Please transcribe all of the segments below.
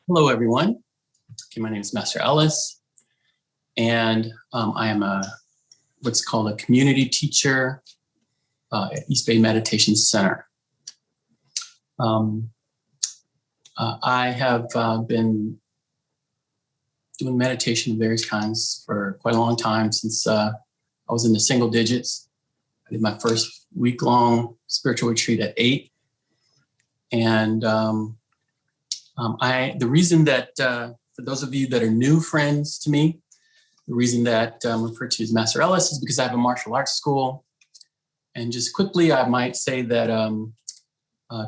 Hello, everyone. Okay, my name is Master Ellis, and I am what's called a community teacher at East Bay Meditation Center. I have been doing meditation of various kinds for quite a long time, since I was in the single digits. I did my first week-long spiritual retreat at 8. And the reason that, for those of you that are new friends to me, the reason that I'm referred to as Master Ellis is because I have a martial arts school. And just quickly, I might say that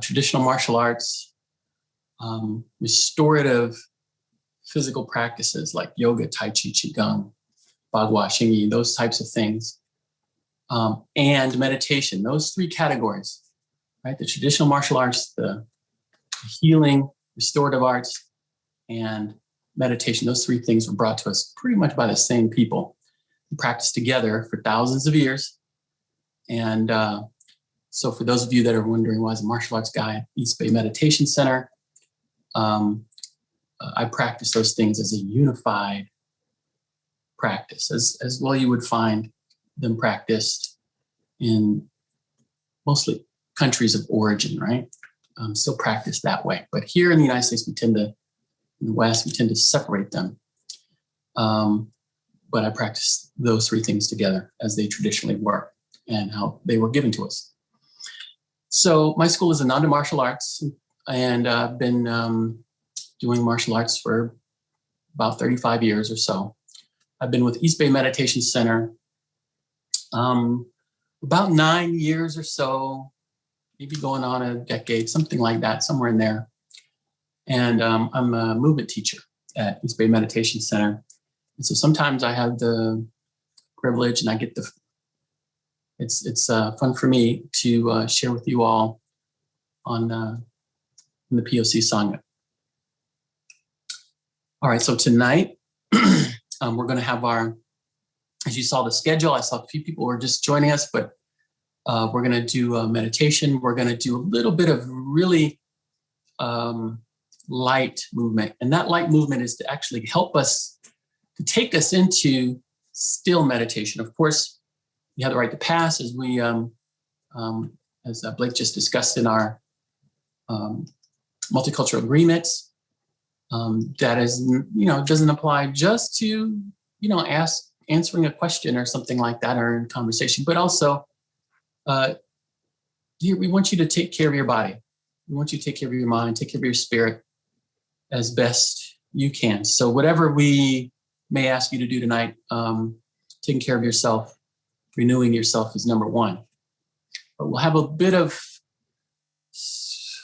traditional martial arts, restorative physical practices like yoga, tai chi, qigong, bagua, xingyi, those types of things, and meditation, those three categories, right? The traditional martial arts, the healing, restorative arts, and meditation, those three things were brought to us pretty much by the same people who practiced together for thousands of years. And so for those of you that are wondering why is a martial arts guy at East Bay Meditation Center, I practice those things as a unified practice, as well you would find them practiced in mostly countries of origin, right? Still practiced that way. But here in the United States, in the West, we tend to separate them. But I practice those three things together as they traditionally were and how they were given to us. So my school is Ananda Martial Arts, and I've been doing martial arts for about 35 years or so. I've been with East Bay Meditation Center about 9 years or so, maybe going on a decade, something like that, somewhere in there. And I'm a movement teacher at East Bay Meditation Center. And so sometimes I have the privilege and I get it's fun for me to share with you all on in the POC Sangha. All right, so tonight we're going to have as you saw the schedule, I saw a few people were just joining us, but we're going to do a meditation. We're going to do a little bit of really light movement. And that light movement is to actually help us, to take us into still meditation. Of course, you have the right to pass, as we, as Blake just discussed in our multicultural agreements. That is, doesn't apply just to, answering a question or something like that, or in conversation, but also we want you to take care of your body. We want you to take care of your mind, take care of your spirit as best you can. So whatever we may ask you to do tonight, taking care of yourself, renewing yourself is number one. But we'll have a bit of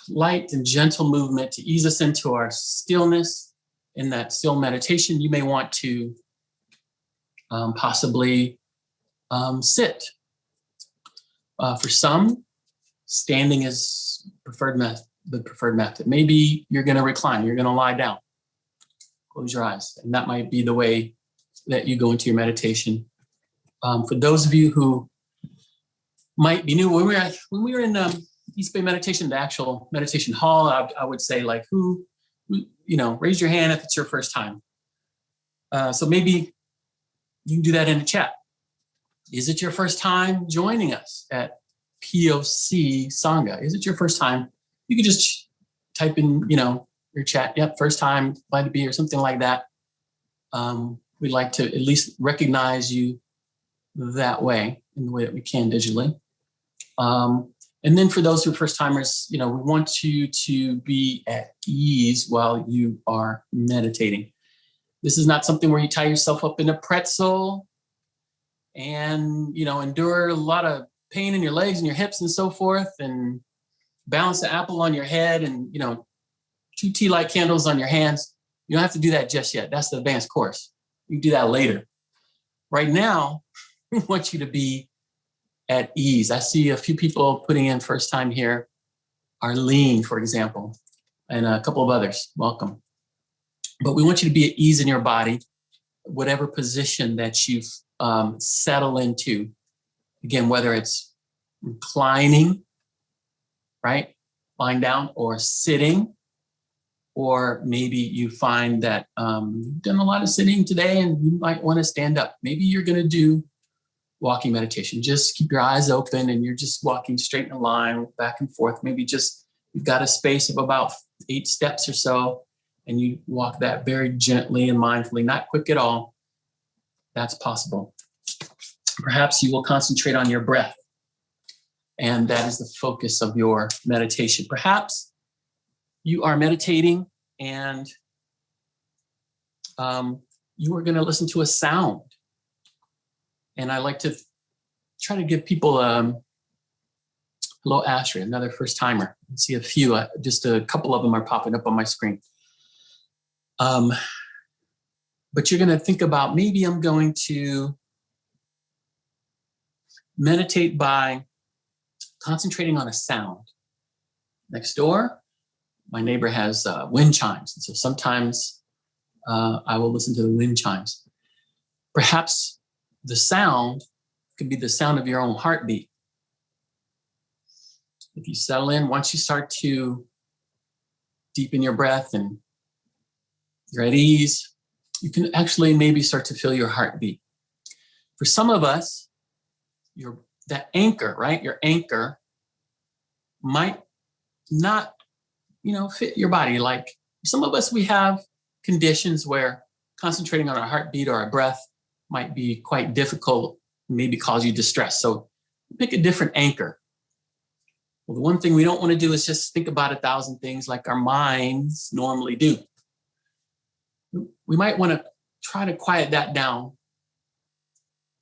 light and gentle movement to ease us into our stillness. In that still meditation, you may want to possibly sit. For some, standing is the preferred method. Maybe you're going to recline, you're going to lie down, close your eyes, and that might be the way that you go into your meditation. For those of you who might be new, when we were in East Bay Meditation, the actual meditation hall, I would say, like, who raise your hand if it's your first time. So maybe you can do that in the chat. Is it your first time joining us at POC Sangha? Is it your first time? You can just type in, your chat. Yep, first time, glad to be here, something like that. We'd like to at least recognize you that way, in the way that we can digitally. And then for those who are first timers, we want you to be at ease while you are meditating. This is not something where you tie yourself up in a pretzel and, endure a lot of pain in your legs and your hips and so forth, and balance the apple on your head and, 2 tea light candles on your hands. You don't have to do that just yet. That's the advanced course. You can do that later. Right now, we want you to be at ease. I see a few people putting in first time here. Arlene, for example, and a couple of others. Welcome. But we want you to be at ease in your body, whatever position that you've settled into. Again, whether it's reclining, right, lying down, or sitting, Or maybe you find that you've done a lot of sitting today and you might want to stand up. Maybe you're going to do walking meditation. Just keep your eyes open and you're just walking straight in a line, back and forth. Maybe just you've got a space of about 8 steps or so, and you walk that very gently and mindfully, not quick at all. That's possible. Perhaps you will concentrate on your breath, and that is the focus of your meditation. Perhaps you are meditating and you are going to listen to a sound. And I like to try to give people, hello, Ashley, another first timer. I see a few, just a couple of them are popping up on my screen. But you're going to think about, maybe I'm going to meditate by concentrating on a sound. Next door, my neighbor has wind chimes. And so sometimes I will listen to the wind chimes. Perhaps the sound could be the sound of your own heartbeat. If you settle in, once you start to deepen your breath and you're at ease, you can actually maybe start to feel your heartbeat. For some of us, that anchor, right? Your anchor might not, fit your body. Like some of us, we have conditions where concentrating on our heartbeat or our breath might be quite difficult, maybe cause you distress. So pick a different anchor. Well, the one thing we don't want to do is just think about 1,000 things like our minds normally do. We might want to try to quiet that down.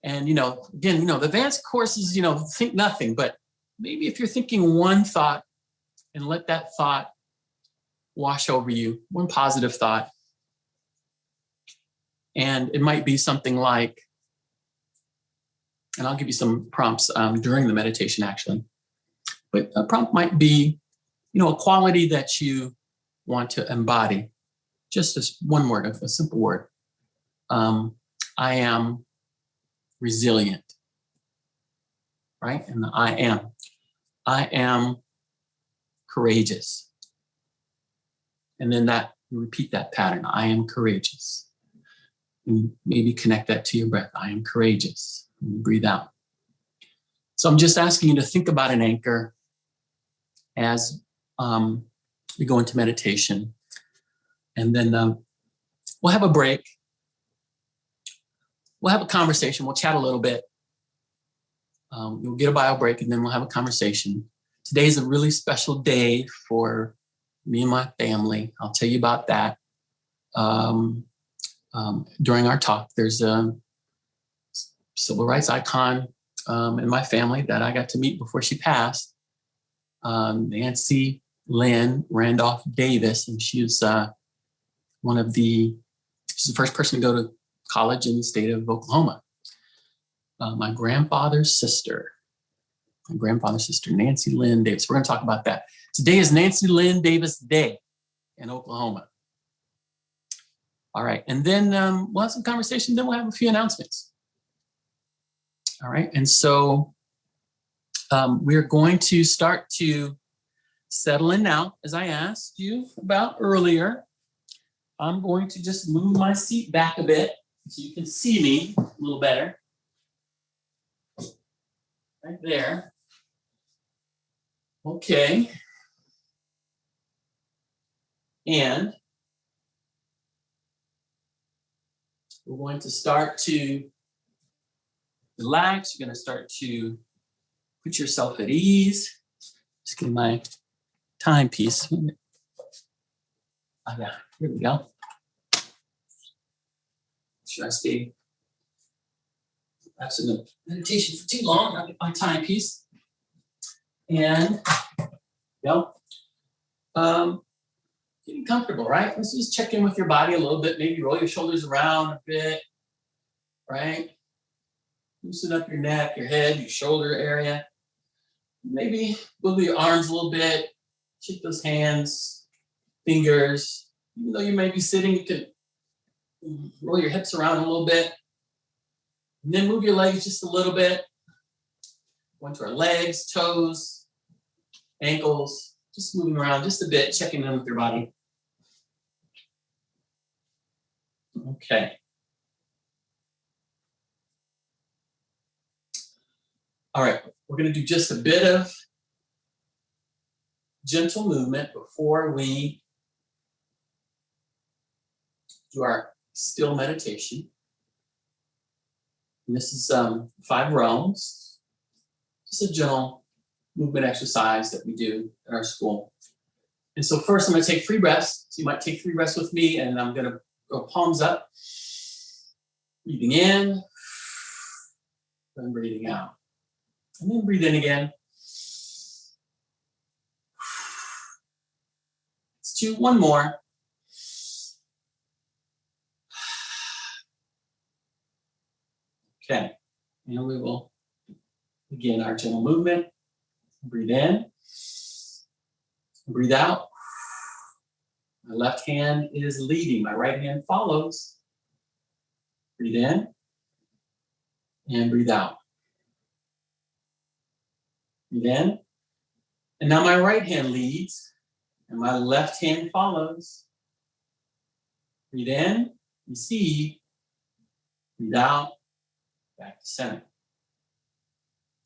And, again, the advanced courses, think nothing, but maybe if you're thinking one thought and let that thought wash over you, one positive thought. And it might be something like, and I'll give you some prompts during the meditation, actually. But a prompt might be, a quality that you want to embody. Just as one word, a simple word. I am resilient, right? And I am courageous. And then you repeat that pattern. I am courageous. And maybe connect that to your breath. I am courageous. And you breathe out. So I'm just asking you to think about an anchor as we go into meditation. And then we'll have a break. We'll have a conversation. We'll chat a little bit. We'll get a bio break and then we'll have a conversation. Today is a really special day for me and my family. I'll tell you about that. During our talk, there's a civil rights icon in my family that I got to meet before she passed. Nancy Lynn Randolph Davis, and she's the first person to go to college in the state of Oklahoma. My grandfather's sister, Nancy Lynn Davis. We're going to talk about that. Today is Nancy Lynn Davis Day in Oklahoma. All right, and then we'll have some conversation, then we'll have a few announcements. All right, and so we're going to start to settle in now, as I asked you about earlier. I'm going to just move my seat back a bit so you can see me a little better. Right there. Okay. And we're going to start to relax. You're going to start to put yourself at ease. Just get my timepiece. Oh, yeah, here we go. Should I stay perhaps in the meditation for too long? I'll get my timepiece. And, getting comfortable, right? Let's just check in with your body a little bit. Maybe roll your shoulders around a bit, right? Loosen up your neck, your head, your shoulder area. Maybe wiggle your arms a little bit. Shake those hands, fingers. Even though you may be sitting, you can roll your hips around a little bit. And then move your legs just a little bit. Go into our legs, toes, ankles. Just moving around just a bit, checking in with your body. Okay. All right, we're going to do just a bit of gentle movement before we do our still meditation. And this is Five Realms. Just a gentle movement exercise that we do at our school. And so first I'm going to take 3 breaths. So you might take 3 breaths with me, and I'm going to go palms up, breathing in, then breathing out. And then breathe in again. Let's do one more. Okay, and we will begin our gentle movement. Breathe in, breathe out. My left hand is leading, my right hand follows. Breathe in and breathe out. Breathe in, and now my right hand leads and my left hand follows. Breathe in, receive, breathe out, back to center.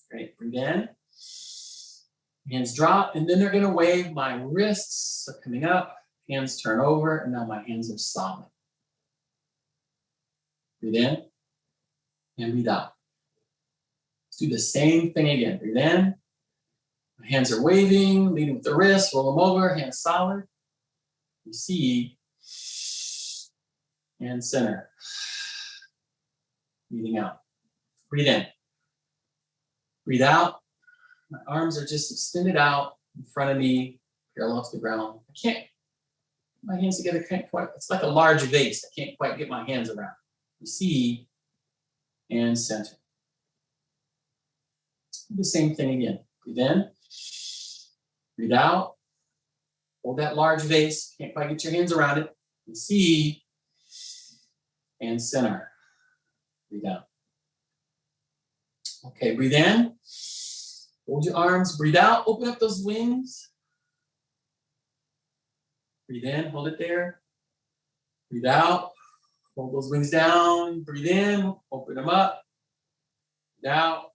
Great, breathe in, hands drop, and then they're gonna wave. My wrists are coming up, hands turn over, and now my hands are solid. Breathe in and breathe out. Let's do the same thing again. Breathe in, my hands are waving, leading with the wrists, roll them over, hands solid. Receive and center. Breathing out. Breathe in. Breathe out. My arms are just extended out in front of me, parallel to the ground. I can't, my hands together can't quite, it's like a large vase. I can't quite get my hands around. Receive and center. Do the same thing again. Breathe in. Breathe out. Hold that large vase. Can't quite get your hands around it. Receive and center. Breathe out. Okay, breathe in. Hold your arms. Breathe out. Open up those wings. Breathe in. Hold it there. Breathe out. Hold those wings down. Breathe in. Open them up. Breathe out.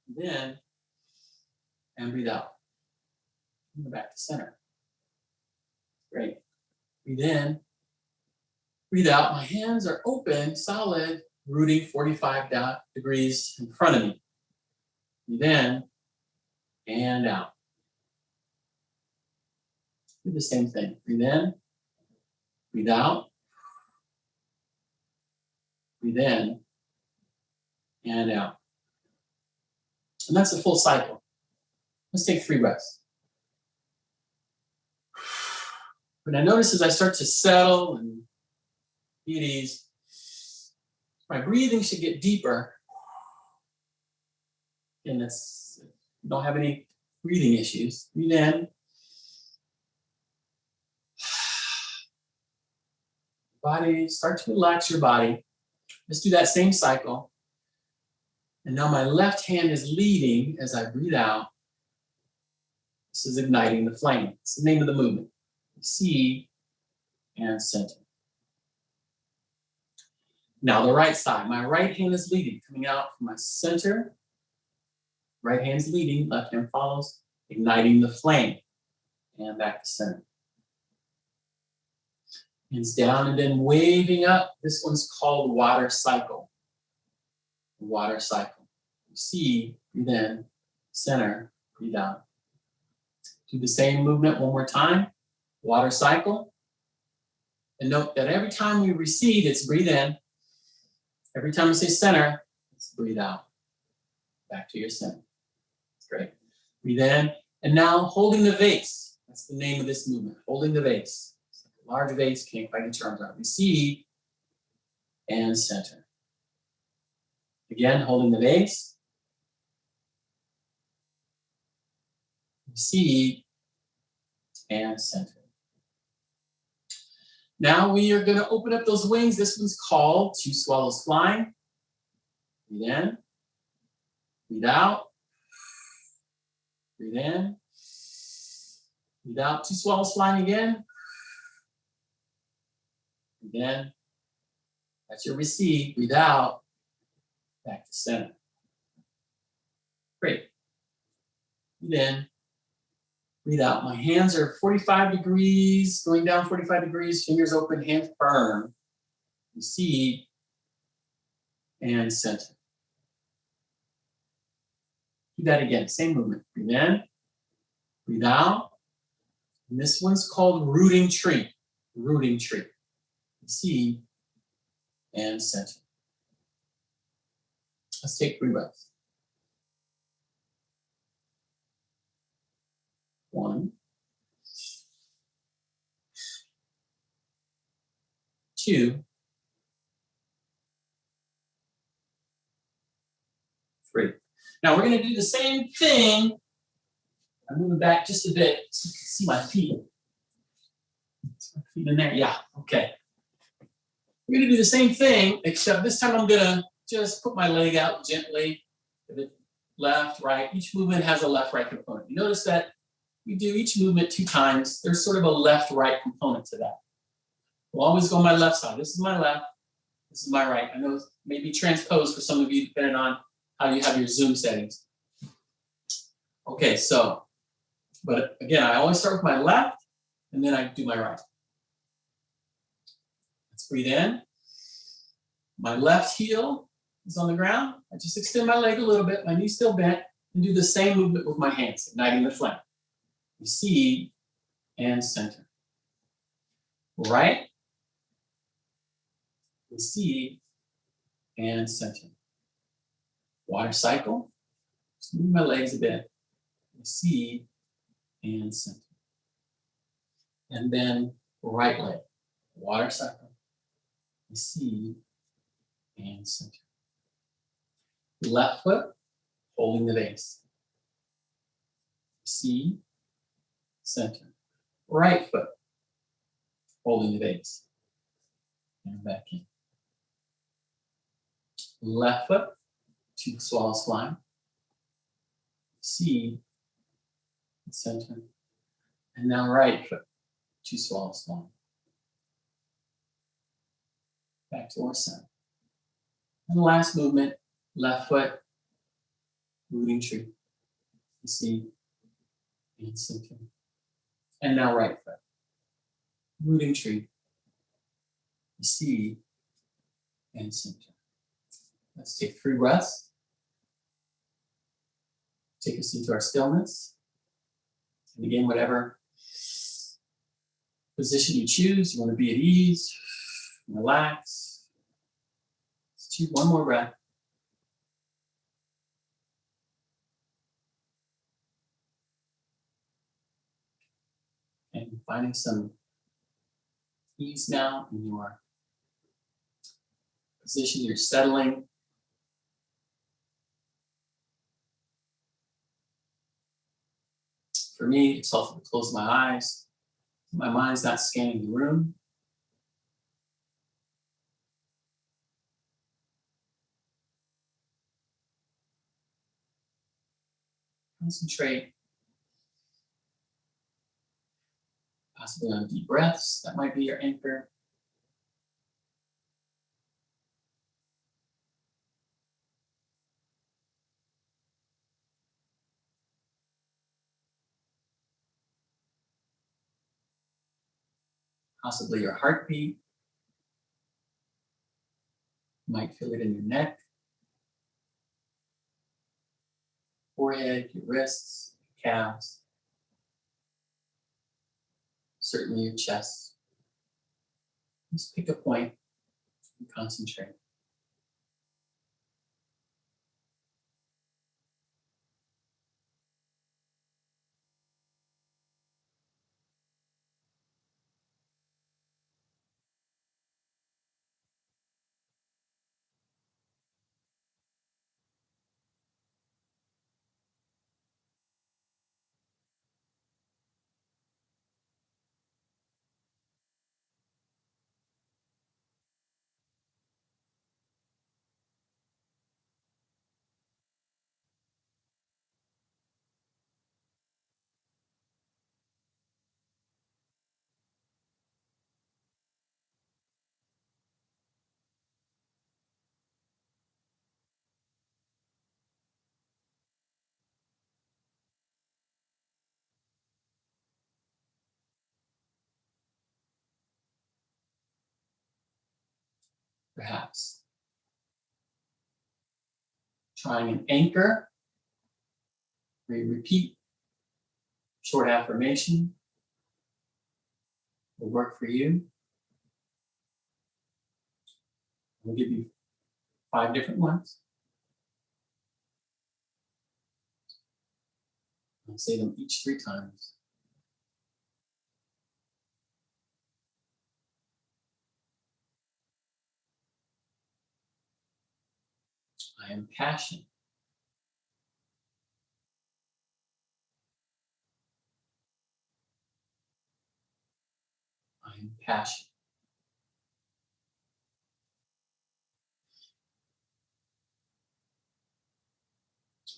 Breathe in. And breathe out. Go back to center. Great. Breathe in. Breathe out. My hands are open, solid, rooting 45 degrees in front of me. Breathe in and out. Do the same thing. Breathe in. Breathe out. Breathe in and out. And that's a full cycle. Let's take 3 breaths. What I notice as I start to settle and be at ease, my breathing should get deeper. And that's, don't have any breathing issues. Breathe in. Body, start to relax your body. Let's do that same cycle. And now my left hand is leading as I breathe out. This is igniting the flame. It's the name of the movement. Receive and center. Now the right side. My right hand is leading, coming out from my center. Right hand's leading, left hand follows, igniting the flame. And back to center. Hands down and then waving up. This one's called water cycle. Water cycle. Receive, breathe in, center, breathe out. Do the same movement one more time. Water cycle. And note that every time we receive, it's breathe in. Every time we say center, it's breathe out. Back to your center. That's great. Breathe in. And now holding the vase. That's the name of this movement. Holding the vase. It's like a large vase, can't quite get your arms out. Receive and center. Again, holding the vase. Receive and center. Now we are going to open up those wings. This one's called 2 Swallows Flying. Breathe in. Breathe out. Breathe in. Breathe out. 2 swallows flying again. Breathe in. That's your receive. Breathe out. Back to center. Great. Breathe in. Breathe out. My hands are 45 degrees, going down 45 degrees, fingers open, hands firm. Receive and center. Do that again, same movement. Breathe in, breathe out. And this one's called rooting tree. Rooting tree. Receive and center. Let's take 3 breaths. 1, 2, 3. Now we're going to do the same thing. I'm moving back just a bit so you can see my feet. See my feet in there? Yeah, okay. We're going to do the same thing, except this time I'm going to just put my leg out gently. Left, right. Each movement has a left-right component. You notice that we do each movement 2 times. There's sort of a left-right component to that. We'll always go on my left side. This is my left. This is my right. I know it may be transposed for some of you, depending on how you have your Zoom settings. Okay, so, but again, I always start with my left, and then I do my right. Let's breathe in. My left heel is on the ground. I just extend my leg a little bit, my knee's still bent, and do the same movement with my hands, igniting the flame. Receive and center. Right. Receive and center. Water cycle. Just move my legs a bit. Receive and center. And then right leg. Water cycle. Receive and center. Left foot, holding the base. Receive, center. Right foot, holding the base. And back in. Left foot, 2 swallows flying. Receive, center. And now right foot, 2 swallows flying. Back to our center. And the last movement, left foot, rooting tree. Receive and center. And now right foot, rooting tree. Receive and center. Let's take 3 breaths. Take us into our stillness. And again, whatever position you choose, you want to be at ease, relax. Let's do 1 more breath. And finding some ease now in your position, you're settling. For me, it's helpful to close my eyes. My mind's not scanning the room. Concentrate. Possibly on deep breaths. That might be your anchor. Possibly your heartbeat. You might feel it in your neck, forehead, your wrists, calves. Certainly your chest. Just pick a point and concentrate. perhaps. Trying an anchor, where you repeat short affirmation will work for you. We'll give you 5 different ones. I'll say them each 3 times. I am passion. I am passion.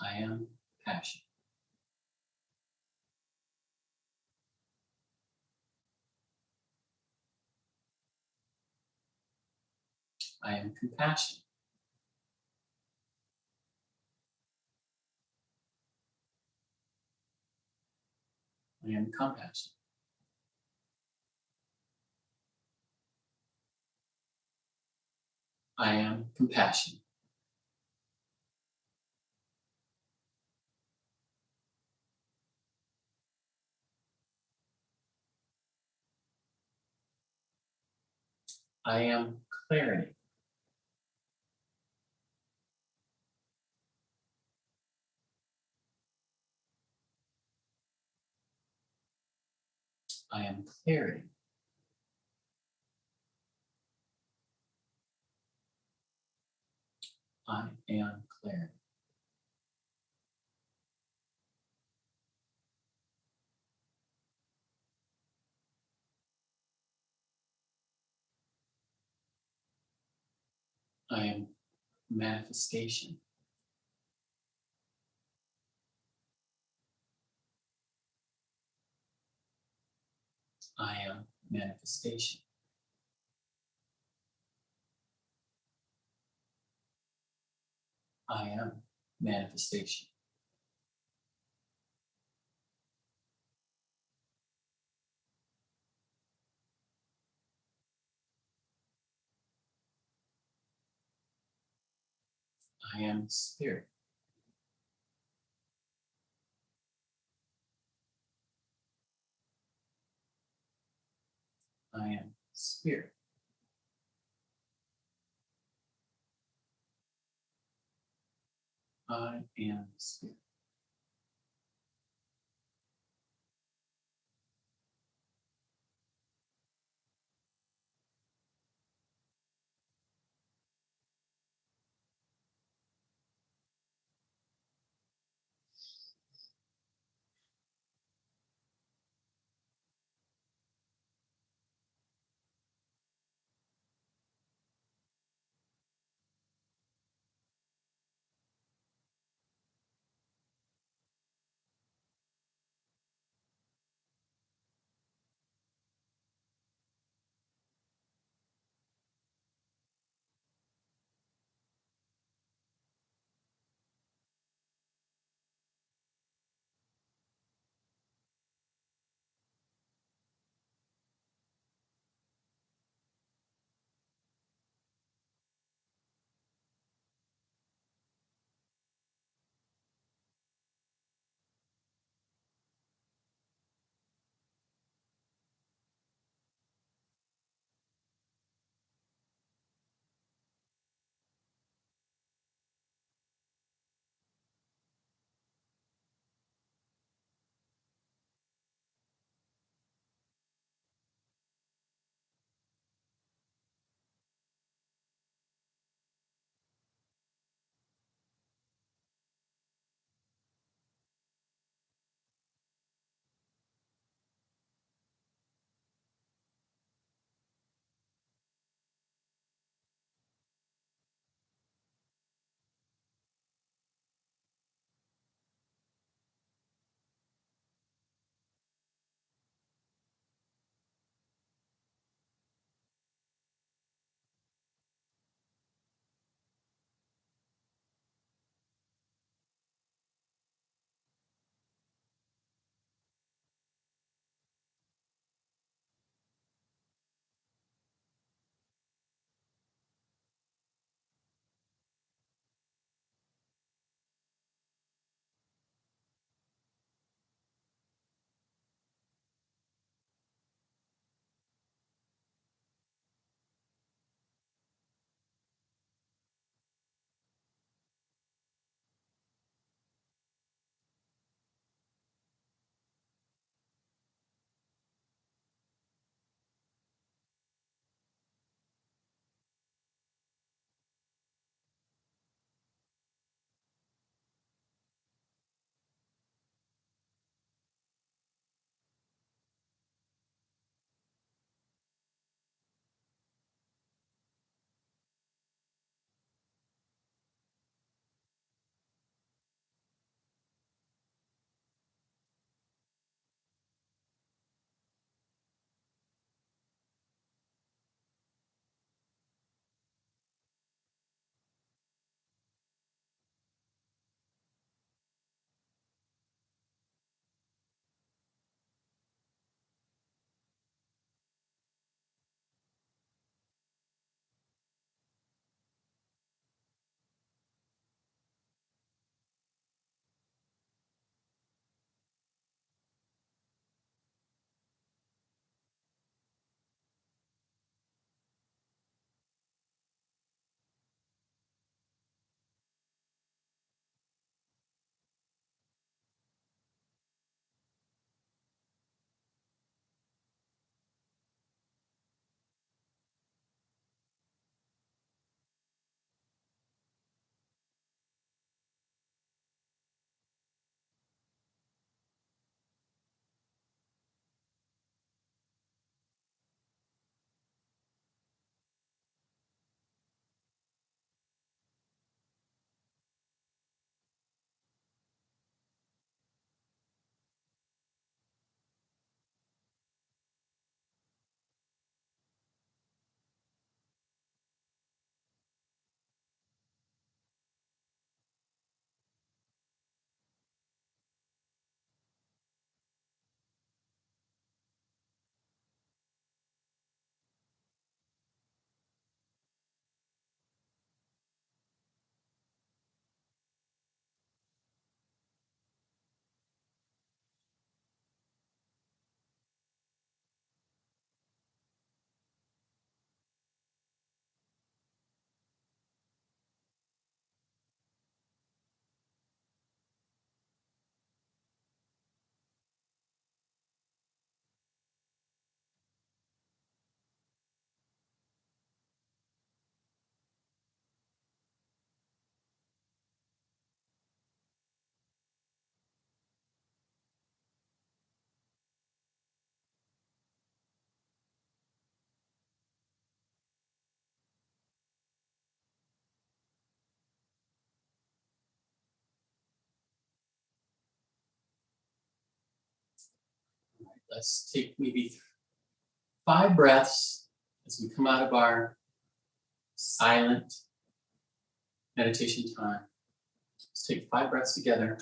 I am passion. I am compassion. I am compassion. I am compassion. I am clarity. I am clarity. I am clarity. I am manifestation. I am manifestation. I am manifestation. I am spirit. I am spirit. I am spirit. Let's take maybe 5 breaths as we come out of our silent meditation time. Let's take 5 breaths together.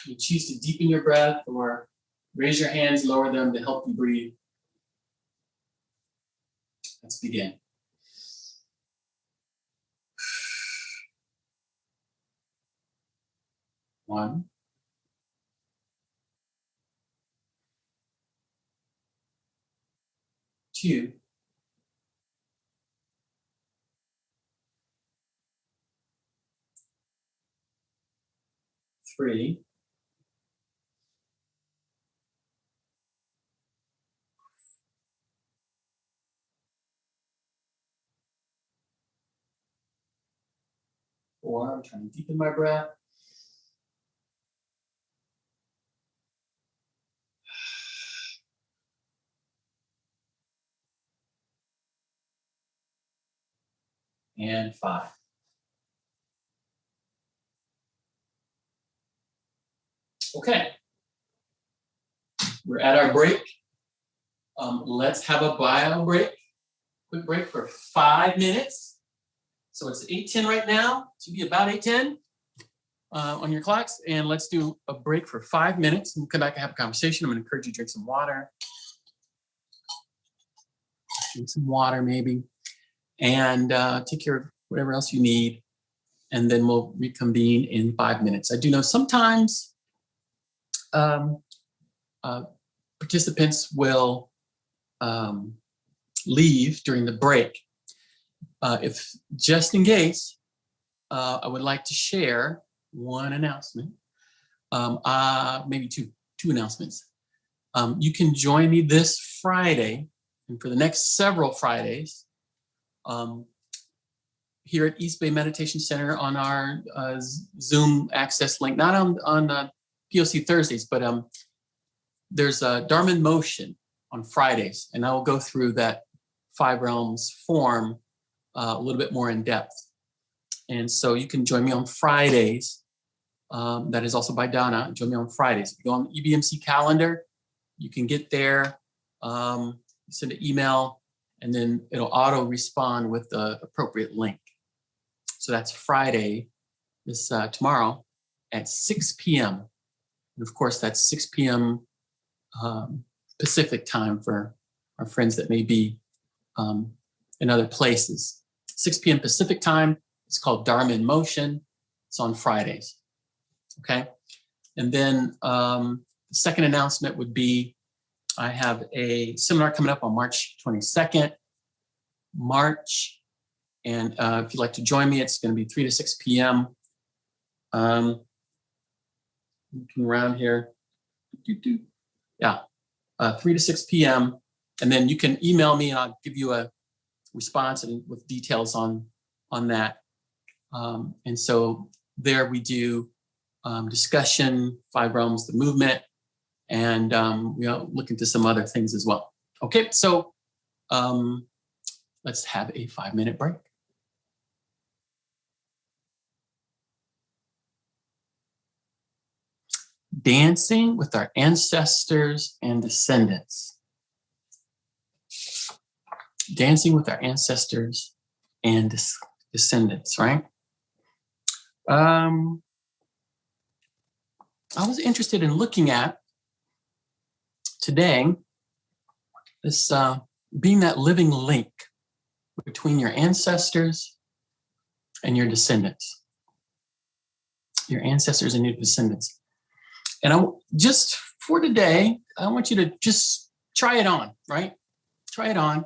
You choose to deepen your breath or raise your hands, lower them to help you breathe. Let's begin. 1, 2, 3, 4. I'm trying to deepen my breath. 5. Okay. We're at our break. Let's have a bio break. Quick break for 5 minutes. So it's 8:10 right now. It should be about 8:10 on your clocks. And let's do a break for 5 minutes and come back and have a conversation. I'm going to encourage you to drink some water. Drink some water maybe. And take care of whatever else you need. And then we'll reconvene in 5 minutes. I do know sometimes participants will leave during the break. If just in case, I would like to share one announcement, maybe two announcements. You can join me this Friday and for the next several Fridays here at East Bay Meditation Center on our Zoom access link, not on POC Thursdays, but there's a Dharma in Motion on Fridays, and I will go through that Five Realms form a little bit more in depth. And so you can join me on Fridays. That is also by Donna. Join me on Fridays. If you go on the EBMC calendar, you can get there, send an email, and then it'll auto respond with the appropriate link. So that's Friday, tomorrow at 6 p.m. And of course, that's 6 p.m. Pacific time for our friends that may be in other places. 6 p.m. Pacific time. It's called Dharma in Motion. It's on Fridays. Okay. And then the second announcement would be I have a seminar coming up on March 22nd. And if you'd like to join me, it's going to be 3 to 6 p.m. Looking around here. Yeah, 3 to 6 p.m. And then you can email me and I'll give you a response and with details on that. And so there we do discussion, Five Realms, the movement, and look into some other things as well. Okay, so let's have a 5-minute break. Dancing with our ancestors and descendants. Dancing with our ancestors and descendants, right? I was interested in looking at today this being that living link between your ancestors and your descendants. Your ancestors and your descendants. And just for today, I want you to just try it on, right? Try it on.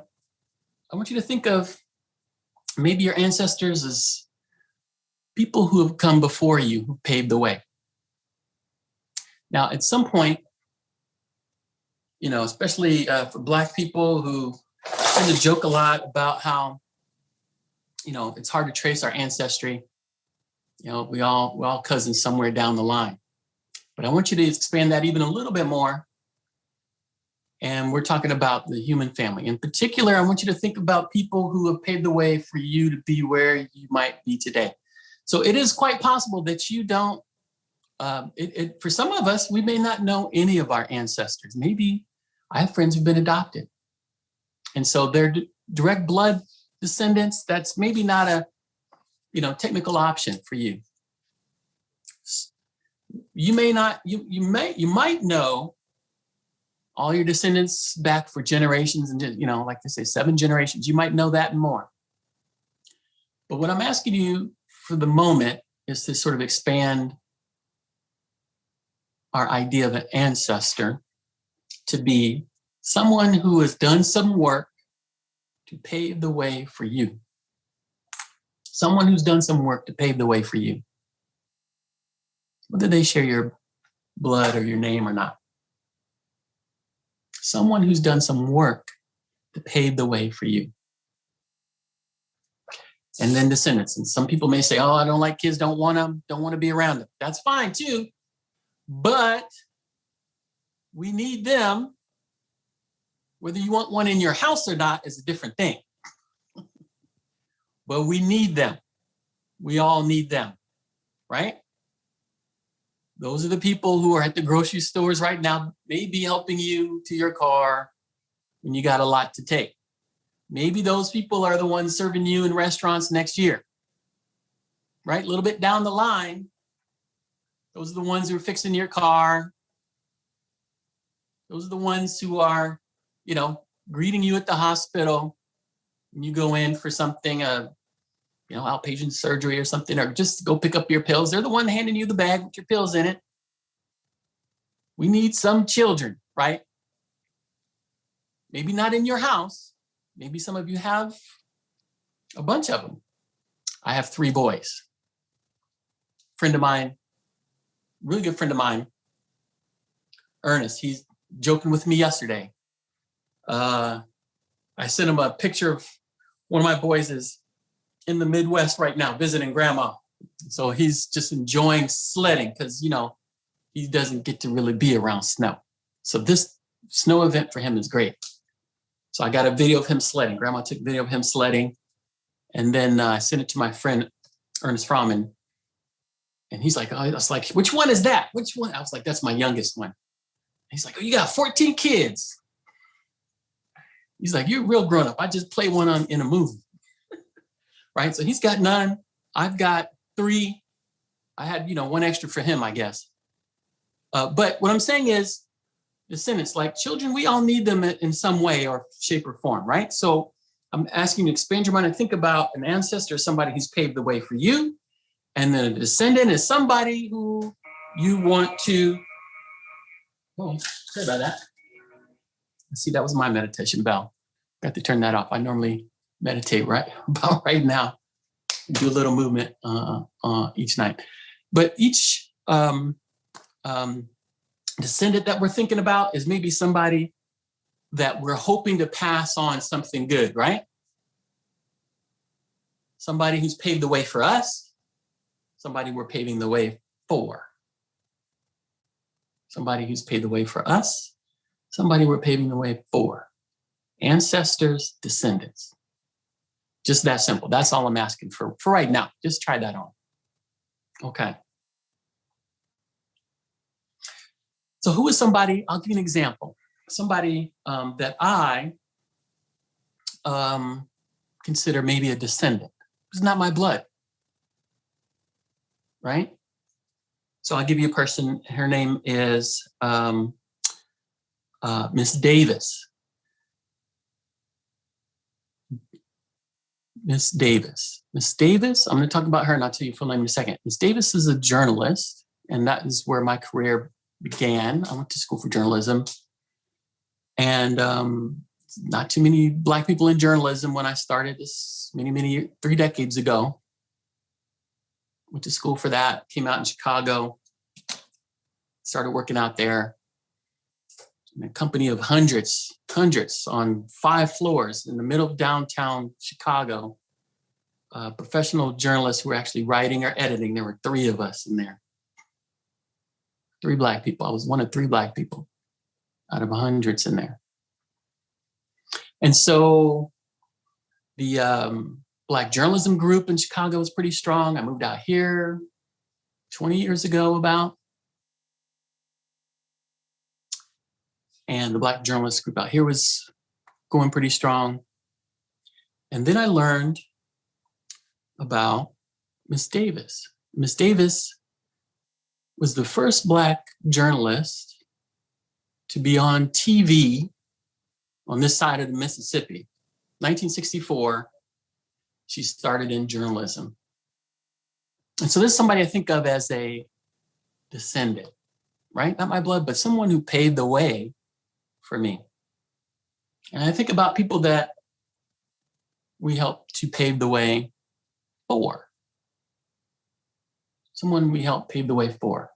I want you to think of maybe your ancestors as people who have come before you, who paved the way. Now, at some point, especially for Black people who tend to joke a lot about how, it's hard to trace our ancestry. We all cousins somewhere down the line. But I want you to expand that even a little bit more. And we're talking about the human family. In particular, I want you to think about people who have paved the way for you to be where you might be today. So it is quite possible that you don't, for some of us, we may not know any of our ancestors. Maybe I have friends who've been adopted. And so they're direct blood descendants. That's maybe not a, technical option for you. You may not, you might know all your descendants back for generations and, like they say, 7 generations. You might know that and more. But what I'm asking you for the moment is to sort of expand our idea of an ancestor to be someone who has done some work to pave the way for you. Someone who's done some work to pave the way for you. Whether they share your blood or your name or not. Someone who's done some work to pave the way for you. And then descendants. And some people may say, oh, I don't like kids, don't want them, don't want to be around them. That's fine too. But we need them. Whether you want one in your house or not is a different thing. But we need them. We all need them, right? Those are the people who are at the grocery stores right now, maybe helping you to your car when you got a lot to take. Maybe those people are the ones serving you in restaurants next year, right? A little bit down the line, those are the ones who are fixing your car. Those are the ones who are, greeting you at the hospital when you go in for something, outpatient surgery or something, or just go pick up your pills. They're the one handing you the bag with your pills in it. We need some children, right? Maybe not in your house. Maybe some of you have a bunch of them. I have 3 boys. Friend of mine, really good friend of mine, Ernest, he's joking with me yesterday. I sent him a picture of one of my boys is in the Midwest right now visiting grandma. So he's just enjoying sledding because, he doesn't get to really be around snow. So this snow event for him is great. So I got a video of him sledding. Grandma took a video of him sledding. And then I sent it to my friend, Ernest Froman. And he's like, I was like, which one is that? Which one? I was like, that's my youngest one. He's like, oh, you got 14 kids. He's like, you're real grown up. I just play one in a movie. Right? So he's got none. I've got 3. I had, 1 extra for him, I guess. But what I'm saying is, descendants, like children, we all need them in some way or shape or form, right? So I'm asking you to expand your mind and think about an ancestor, somebody who's paved the way for you. And then a descendant is somebody who you want to, oh, sorry about that. See, that was my meditation bell. Got to turn that off. I normally meditate about right now, do a little movement each night. But each descendant that we're thinking about is maybe somebody that we're hoping to pass on something good, right? Somebody who's paved the way for us, somebody we're paving the way for. Somebody who's paved the way for us, somebody we're paving the way for. Ancestors, descendants. Just that simple. That's all I'm asking for right now. Just try that on. Okay. So who is somebody, I'll give you an example. Somebody that I consider maybe a descendant. It's not my blood, right? So I'll give you a person, her name is Miss Davis. Miss Davis. Miss Davis, I'm going to talk about her and I'll tell you her full name in a second. Miss Davis is a journalist, and that is where my career began. I went to school for journalism. And not too many Black people in journalism when I started this many 3 decades ago. Went to school for that, came out in Chicago, started working out there. In a company of hundreds on 5 floors in the middle of downtown Chicago. Professional journalists who were actually writing or editing. There were 3 of us in there. 3 Black people. I was one of 3 Black people out of hundreds in there. And so the Black journalism group in Chicago was pretty strong. I moved out here 20 years ago about. and the Black journalist group out here was going pretty strong. And then I learned about Miss Davis. Miss Davis was the first Black journalist to be on TV on this side of the Mississippi. 1964, she started in journalism. And so this is somebody I think of as a descendant, right? Not my blood, but someone who paved the way for me. And I think about people that we help to pave the way for. Someone we help pave the way for.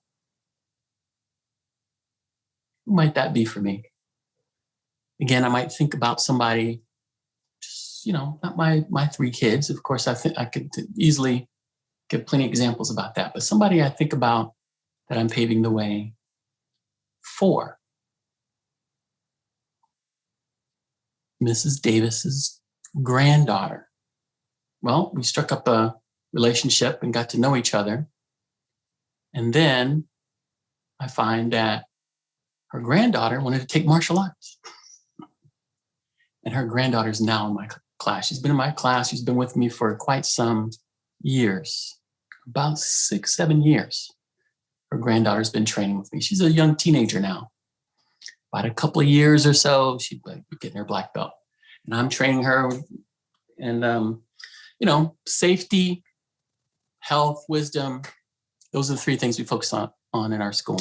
Who might that be for me? Again, I might think about somebody, just, not my 3 kids. Of course, I think I could easily give plenty of examples about that, but somebody I think about that I'm paving the way for. Mrs. Davis's granddaughter. Well, we struck up a relationship and got to know each other. And then I find that her granddaughter wanted to take martial arts. And her granddaughter's now in my class. She's been in my class. She's been with me for quite some years, about 6, 7 years. Her granddaughter's been training with me. She's a young teenager now. About a couple of years or so, she'd be getting her black belt. And I'm training her. And, safety, health, wisdom, those are the 3 things we focus on in our school.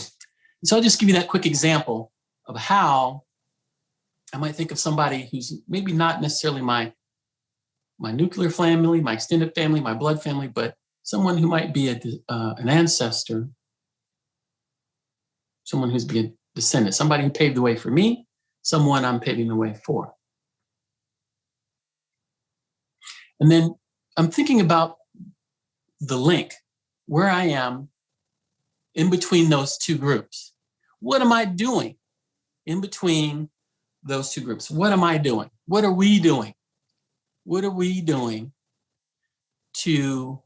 And so I'll just give you that quick example of how I might think of somebody who's maybe not necessarily my nuclear family, my extended family, my blood family, but someone who might be an ancestor, someone who's being a descendant, somebody who paved the way for me, someone I'm paving the way for. And then I'm thinking about the link, where I am in between those 2 groups. What am I doing in between those 2 groups? What am I doing? What are we doing? What are we doing to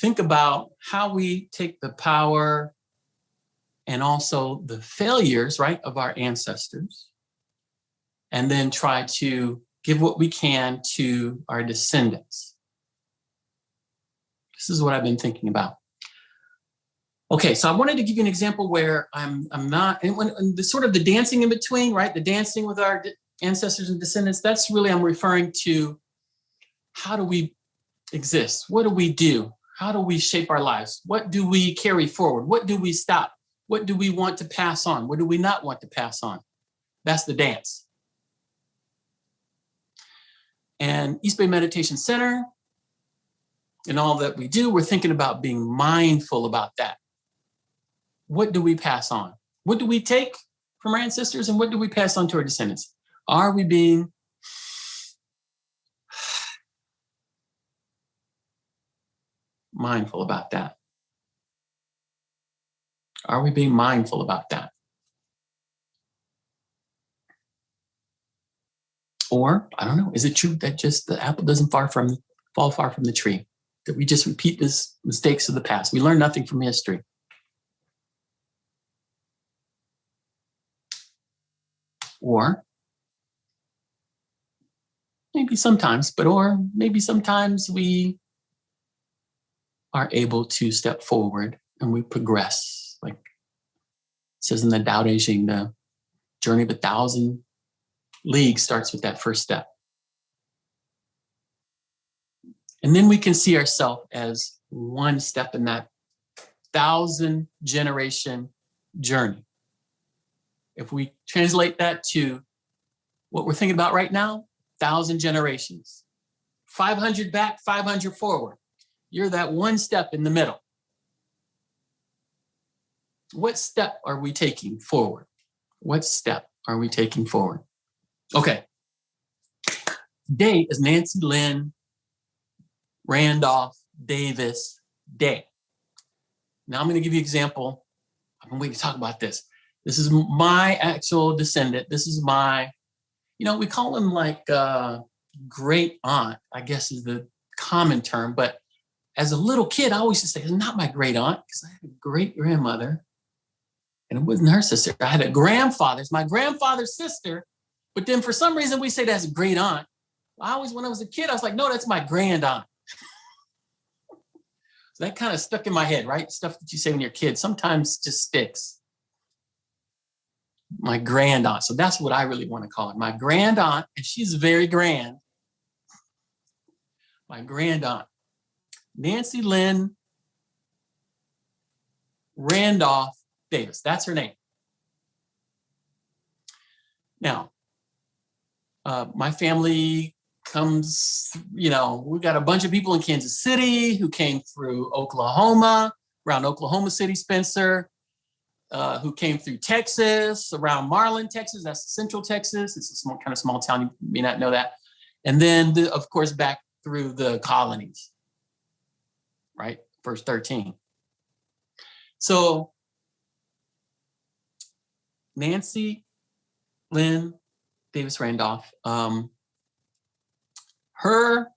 think about how we take the power and also the failures, right, of our ancestors, and then try to give what we can to our descendants? This is what I've been thinking about. Okay, so I wanted to give you an example where I'm not, and when the sort of the dancing in between, right? The dancing with our ancestors and descendants, that's really, I'm referring to how do we exist? What do we do? How do we shape our lives? What do we carry forward? What do we stop? What do we want to pass on? What do we not want to pass on? That's the dance. And East Bay Meditation Center and all that we do, we're thinking about being mindful about that. What do we pass on? What do we take from our ancestors and what do we pass on to our descendants? Are we being mindful about that? Are we being mindful about that? Or, I don't know, is it true that just the apple doesn't fall far from the tree? That we just repeat the mistakes of the past? We learn nothing from history. Or maybe sometimes, maybe sometimes we are able to step forward and we progress. Like it says in the Tao Te Ching, the journey of 1,000 leagues starts with that first step. And then we can see ourselves as one step in that 1,000-generation journey. If we translate that to what we're thinking about right now, 1,000 generations. 500 back, 500 forward. You're that one step in the middle. What step are we taking forward? What step are we taking forward? Okay. Today is Nancy Lynn Randolph Davis Day. Now I'm going to give you an example. I've been waiting to talk about this. This is my actual descendant. This is my, we call them like great aunt, I guess is the common term. But as a little kid, I always used to say, it's not my great aunt because I had a great grandmother And it wasn't her sister. I had a grandfather. It's my grandfather's sister. But then for some reason, we say that's great aunt. I always, when I was a kid, I was like, no, that's my grand aunt. So that kind of stuck in my head, right? Stuff that you say when you're a kid sometimes just sticks. My grand aunt. So that's what I really want to call it. My grand aunt, and she's very grand. My grand aunt, Nancy Lynn Randolph Davis. That's her name. Now, my family comes, we got a bunch of people in Kansas City who came through Oklahoma, around Oklahoma City, Spencer, who came through Texas, around Marlin, Texas. That's Central Texas. It's a kind of small town. You may not know that. And then, of course, back through the colonies, right? First 13. So Nancy Lynn Davis Randolph, her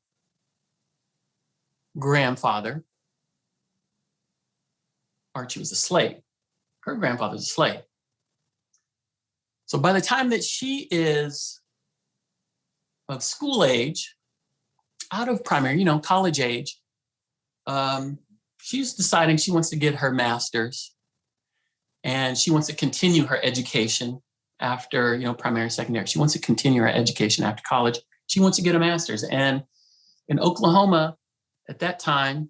grandfather, Archie, was a slave. Her grandfather was a slave. So by the time that she is of school age, out of primary, college age, she's deciding she wants to get her master's and she wants to continue her education after, primary, secondary. She wants to continue her education after college. She wants to get a master's. And in Oklahoma at that time,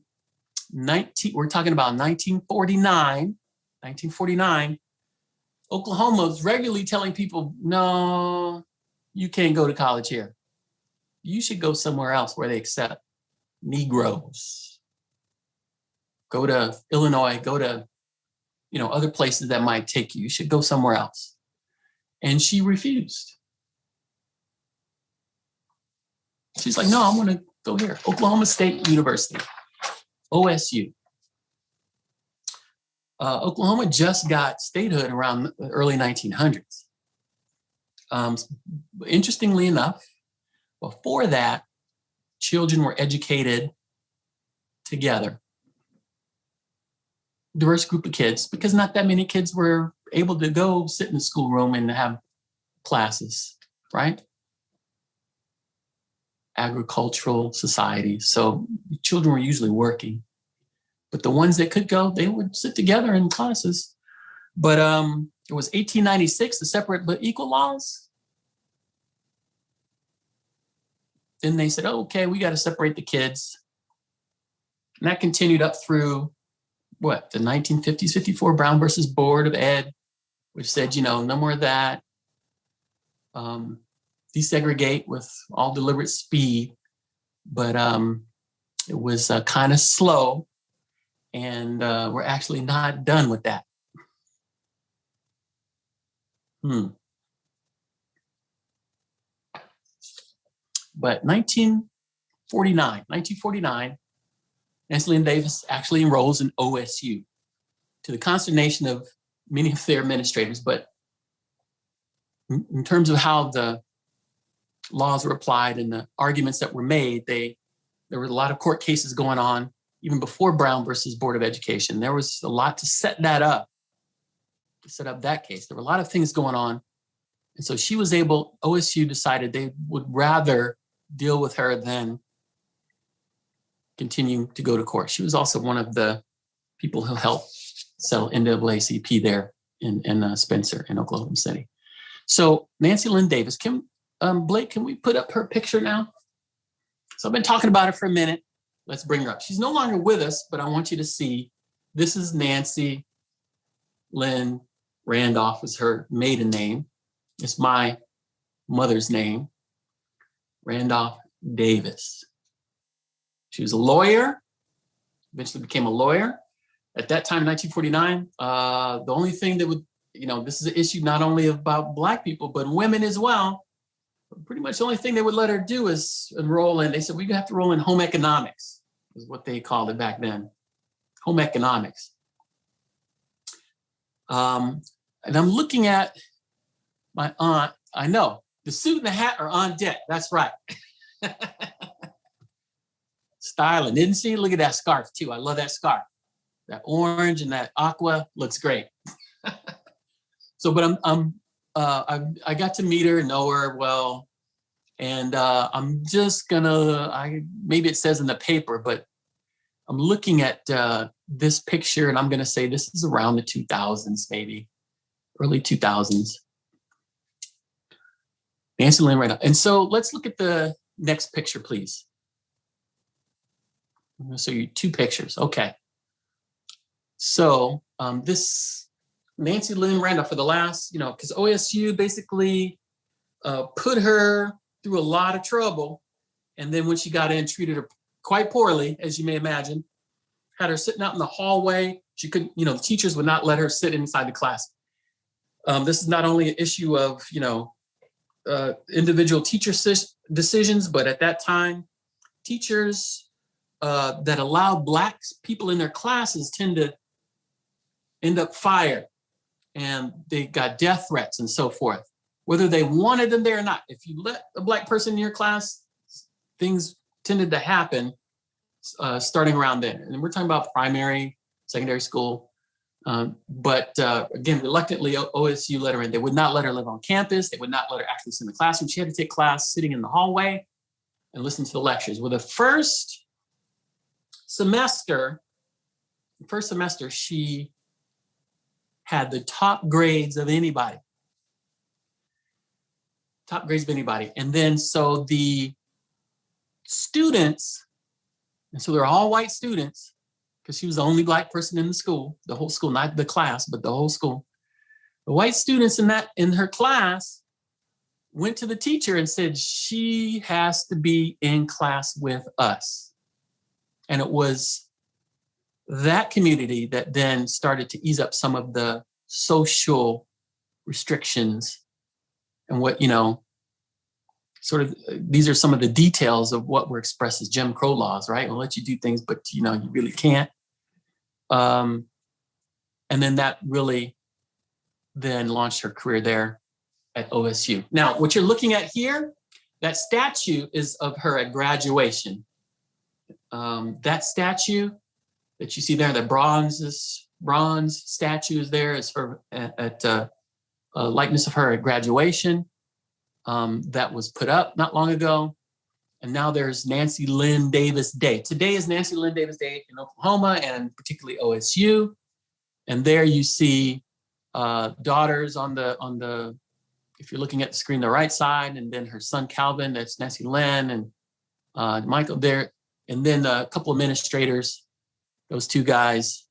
we're talking about 1949, Oklahoma was regularly telling people, no, you can't go to college here. You should go somewhere else where they accept Negroes. Go to Illinois, go to, other places that might take you. You should go somewhere else. And she refused. She's like, no, I want to go here. Oklahoma State University, OSU. Oklahoma just got statehood around the early 1900s. Interestingly enough, before that, children were educated together. Diverse group of kids, because not that many kids were able to go sit in the schoolroom and have classes, right? Agricultural society. So children were usually working. But the ones that could go, they would sit together in classes. But it was 1896, the separate but equal laws. Then they said, oh, okay, we got to separate the kids. And that continued up through, the 1950s, 54, Brown versus Board of Ed, which said, no more of that. Desegregate with all deliberate speed. But it was kind of slow. And we're actually not done with that. But 1949, Nancy Lynn Davis actually enrolls in OSU, to the consternation of many of their administrators. But in terms of how the laws were applied and the arguments that were made, there were a lot of court cases going on, even before Brown versus Board of Education. There was a lot to set that up, to set up that case. There were a lot of things going on. And so OSU decided they would rather deal with her than continue to go to court. She was also one of the people who helped settle NAACP there in Spencer in Oklahoma City. So Nancy Lynn Davis, Blake, can we put up her picture now? So I've been talking about her for a minute. Let's bring her up. She's no longer with us, but I want you to see, this is Nancy Lynn Randolph, is her maiden name. It's my mother's name, Randolph Davis. She was a lawyer, eventually became a lawyer. At that time, 1949, the only thing that would, this is an issue not only about Black people, but women as well. Pretty much the only thing they would let her do is enroll in, they said, we have to enroll in home economics, is what they called it back then. Home economics. And I'm looking at my aunt. I know, the suit and the hat are on deck. That's right. Styling, didn't she? Look at that scarf too. I love that scarf. That orange and that aqua looks great. So, but I got to meet her and know her well. And I'm just gonna, maybe it says in the paper, but I'm looking at this picture and I'm gonna say this is around the 2000s, maybe early 2000s. Nancy Lynn right up. And so let's look at the next picture, please. I'm gonna show you two pictures. Okay. So this Nancy Lynn Randolph for the last, because OSU basically put her through a lot of trouble. And then when she got in, treated her quite poorly, as you may imagine, had her sitting out in the hallway. She couldn't, the teachers would not let her sit inside the class. This is not only an issue of, individual teacher decisions, but at that time, teachers that allowed Black people in their classes tend to end up fired, and they got death threats and so forth, whether they wanted them there or not. If you let a Black person in your class, things tended to happen starting around then. And we're talking about primary, secondary school. But again, reluctantly, OSU let her in. They would not let her live on campus. They would not let her actually sit in the classroom. She had to take class sitting in the hallway and listen to the lectures. Well, the first semester, she had the top grades of anybody. Top grades of anybody. And then so the students, and so they're all white students, because she was the only Black person in the school, the whole school, not the class, but the whole school. The white students in her class went to the teacher and said, she has to be in class with us. And it was that community that then started to ease up some of the social restrictions and what, sort of, these are some of the details of what were expressed as Jim Crow laws, right? We'll let you do things, but you really can't. And then that really then launched her career there at OSU. Now, what you're looking at here, that statue is of her at graduation. That statue that you see there, the bronze statue is there, is her at likeness of her at graduation. That was put up not long ago. And now there's Nancy Lynn Davis Day. Today is Nancy Lynn Davis Day in Oklahoma and particularly OSU. And there you see daughters on the, if you're looking at the screen, the right side, and then her son Calvin, that's Nancy Lynn, and Michael there. And then a couple administrators, those two guys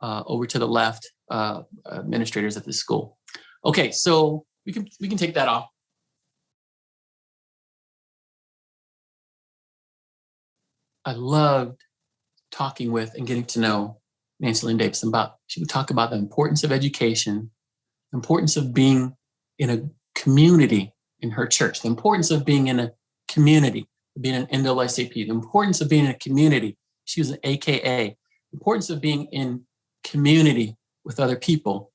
over to the left, administrators at the school. Okay, so we can take that off. I loved talking with and getting to know Nancy Lynn Davis she would talk about the importance of education, the importance of being in a community in her church, the importance of being in a community, being an NAACP, the importance of being in a community. She was an AKA, the importance of being in community with other people,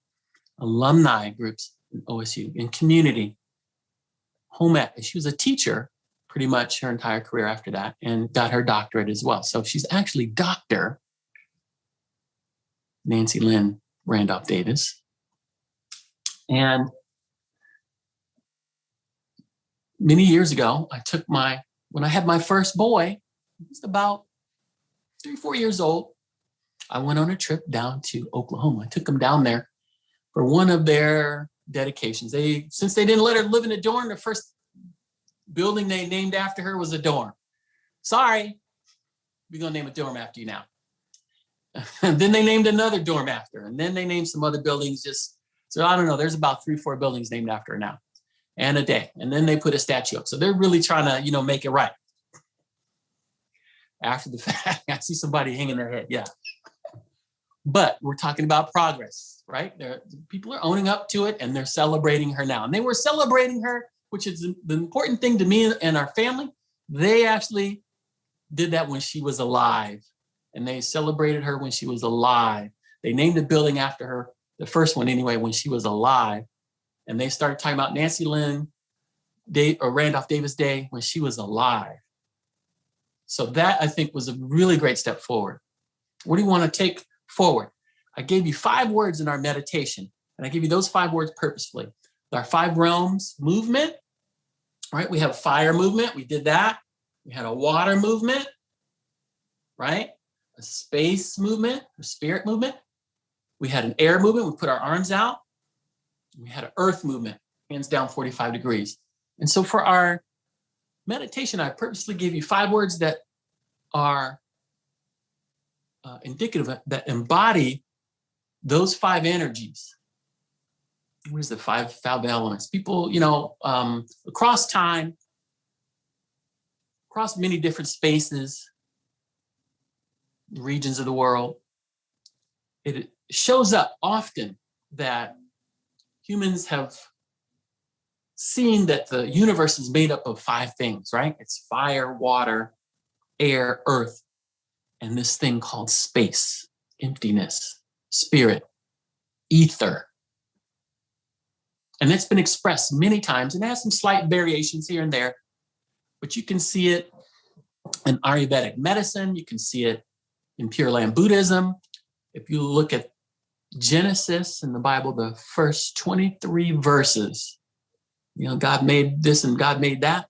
alumni groups in OSU, in community, home ec. She was a teacher pretty much her entire career after that and got her doctorate as well. So she's actually Dr. Nancy Lynn Randolph Davis. And many years ago, when I had my first boy, he was about 3 or 4 years old, I went on a trip down to Oklahoma. I took him down there for one of their dedications. Since they didn't let her live in a dorm, the first building they named after her was a dorm. Sorry, we're gonna name a dorm after you now. And then they named another dorm after her, and then they named some other buildings so I don't know, there's about 3 or 4 buildings named after her now, and a day. And then they put a statue up. So they're really trying to, make it right. After the fact, I see somebody hanging their head, yeah. But we're talking about progress, right? People are owning up to it and they're celebrating her now. And they were celebrating her, which is the important thing to me and our family. They actually did that when she was alive. And they celebrated her when she was alive. They named a building after her, the first one anyway, when she was alive. And they started talking about Nancy Lynn Randolph Davis Day when she was alive. So that, I think, was a really great step forward. What do you want to take forward? I gave you 5 words in our meditation. And I give you those 5 words purposefully. Our 5 realms movement, right? We have fire movement. We did that. We had a water movement, right? A space movement, or spirit movement. We had an air movement. We put our arms out. We had an earth movement, hands down 45 degrees. And so for our meditation, I purposely gave you 5 words that are indicative, that embody those 5 energies. What is the five elements? People, across time, across many different spaces, regions of the world, it shows up often that humans have seen that the universe is made up of 5 things, right? It's fire, water, air, earth, and this thing called space, emptiness, spirit, ether. And it's been expressed many times and has some slight variations here and there, but you can see it in Ayurvedic medicine. You can see it in Pure Land Buddhism. If you look at Genesis in the Bible, the first 23 verses, God made this and God made that.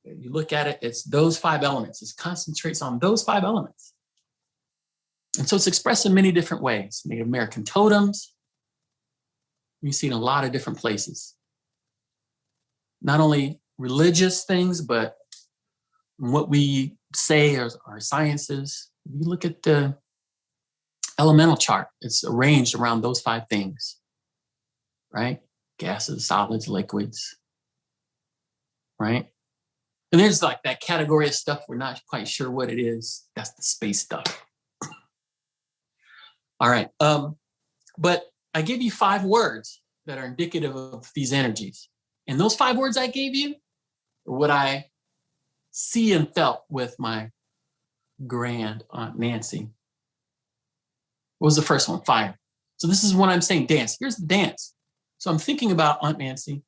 You look at it, it's those 5 elements. It concentrates on those 5 elements. And so it's expressed in many different ways. Native American totems, you see in a lot of different places. Not only religious things, but what we say are sciences. You look at the elemental chart, it's arranged around those 5 things, right? Gases, solids, liquids, right? And there's like that category of stuff we're not quite sure what it is. That's the space stuff. All right. But I give you 5 words that are indicative of these energies. And those 5 words I gave you are what I see and felt with my grand Aunt Nancy. What was the first one? Fire. So this is what I'm saying, dance. Here's the dance. So I'm thinking about Aunt Nancy,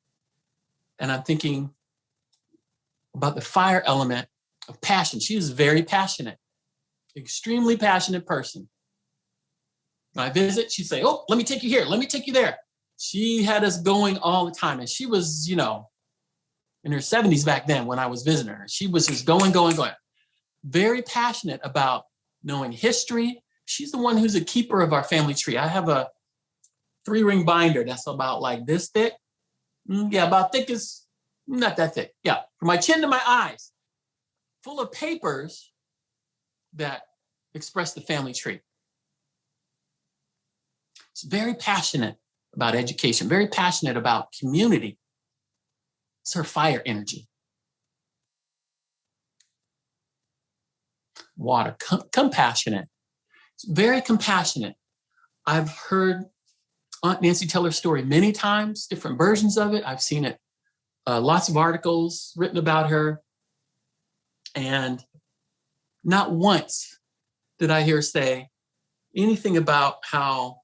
and I'm thinking about the fire element of passion. She was very passionate, extremely passionate person. When I visit, she'd say, oh, let me take you here. Let me take you there. She had us going all the time. And she was, in her 70s back then when I was visiting her. She was just going. Very passionate about knowing history. She's the one who's a keeper of our family tree. I have a 3-ring binder that's about like this thick. About thick as, not that thick. Yeah, from my chin to my eyes, full of papers that express the family tree. She's very passionate about education, very passionate about community. It's her fire energy. Water, compassionate. It's very compassionate. I've heard Aunt Nancy tell her story many times, different versions of it. I've seen it, lots of articles written about her. And not once did I hear her say anything about how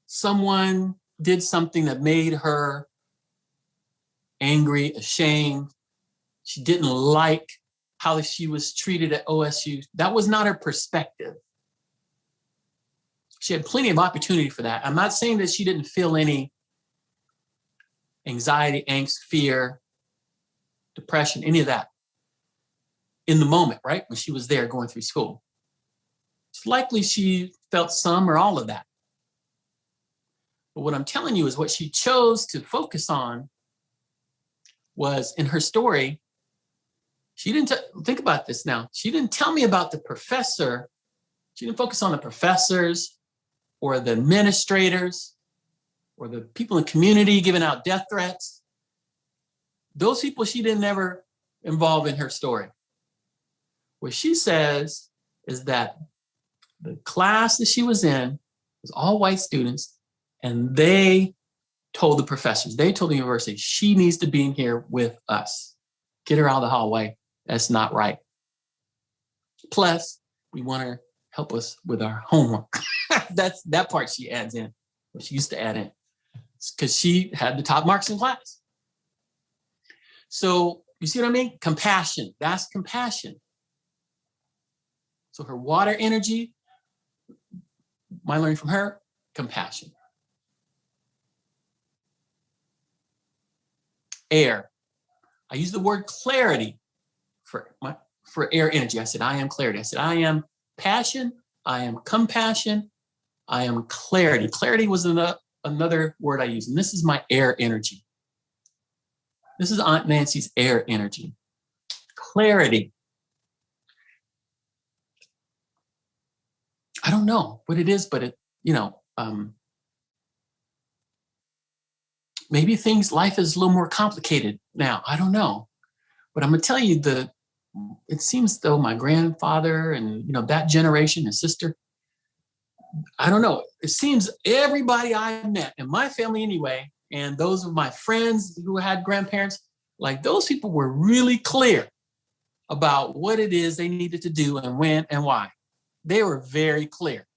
someone did something that made her angry, ashamed. She didn't like how she was treated at OSU. That was not her perspective. She had plenty of opportunity for that. I'm not saying that she didn't feel any anxiety, angst, fear, depression, any of that in the moment, right? When she was there going through school. It's likely she felt some or all of that. But what I'm telling you is what she chose to focus on was in her story. She didn't think about this now. She didn't tell me about the professor. She didn't focus on the professors or the administrators or the people in the community giving out death threats. Those people she didn't ever involve in her story. What she says is that the class that she was in was all white students, and they told the professors, they told the university, she needs to be in here with us. Get her out of the hallway. That's not right. Plus, we want her to help us with our homework. That's that part she adds in, what she used to add in, because she had the top marks in class. So you see what I mean? Compassion. That's compassion. So her water energy, my learning from her, compassion. air. I use the word clarity for air energy. I said, I am clarity. I said, I am passion. I am compassion. I am clarity. Clarity was another word I used. And this is my air energy. This is Aunt Nancy's air energy. Clarity. I don't know what it is, but it, maybe life is a little more complicated now. I don't know. But I'm going to tell you, it seems though my grandfather and, that generation, his sister, I don't know. It seems everybody I met in my family anyway, and those of my friends who had grandparents, like those people were really clear about what it is they needed to do and when and why. They were very clear.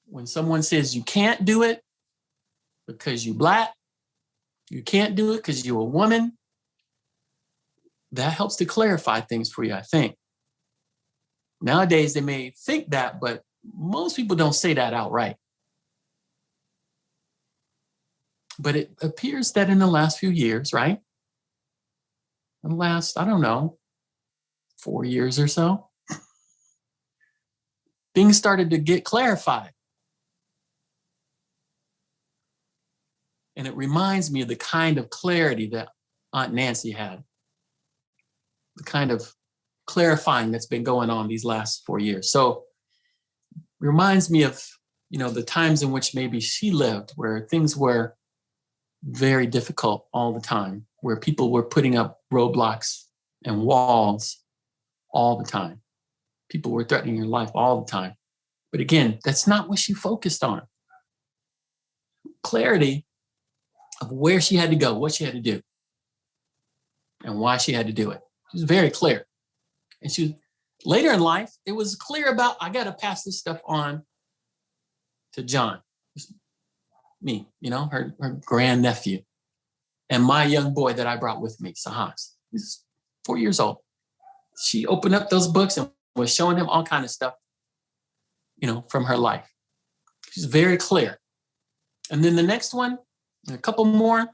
When someone says you can't do it because you're Black, you can't do it because you're a woman, that helps to clarify things for you, I think. Nowadays, they may think that, but most people don't say that outright. But it appears that in the last few years, right? In the last, 4 years or so, things started to get clarified. And it reminds me of the kind of clarity that Aunt Nancy had. The kind of clarifying that's been going on these last 4 years. So it reminds me of, the times in which maybe she lived, where things were very difficult all the time, where people were putting up roadblocks and walls all the time. People were threatening your life all the time. But again, that's not what she focused on. Clarity of where she had to go, what she had to do, and why she had to do it. She was very clear. And later in life, it was clear about, I got to pass this stuff on to John, me, her grandnephew, and my young boy that I brought with me, Sahas. He's 4 years old. She opened up those books and was showing him all kind of stuff, from her life. She's very clear. And then the next one, a couple more.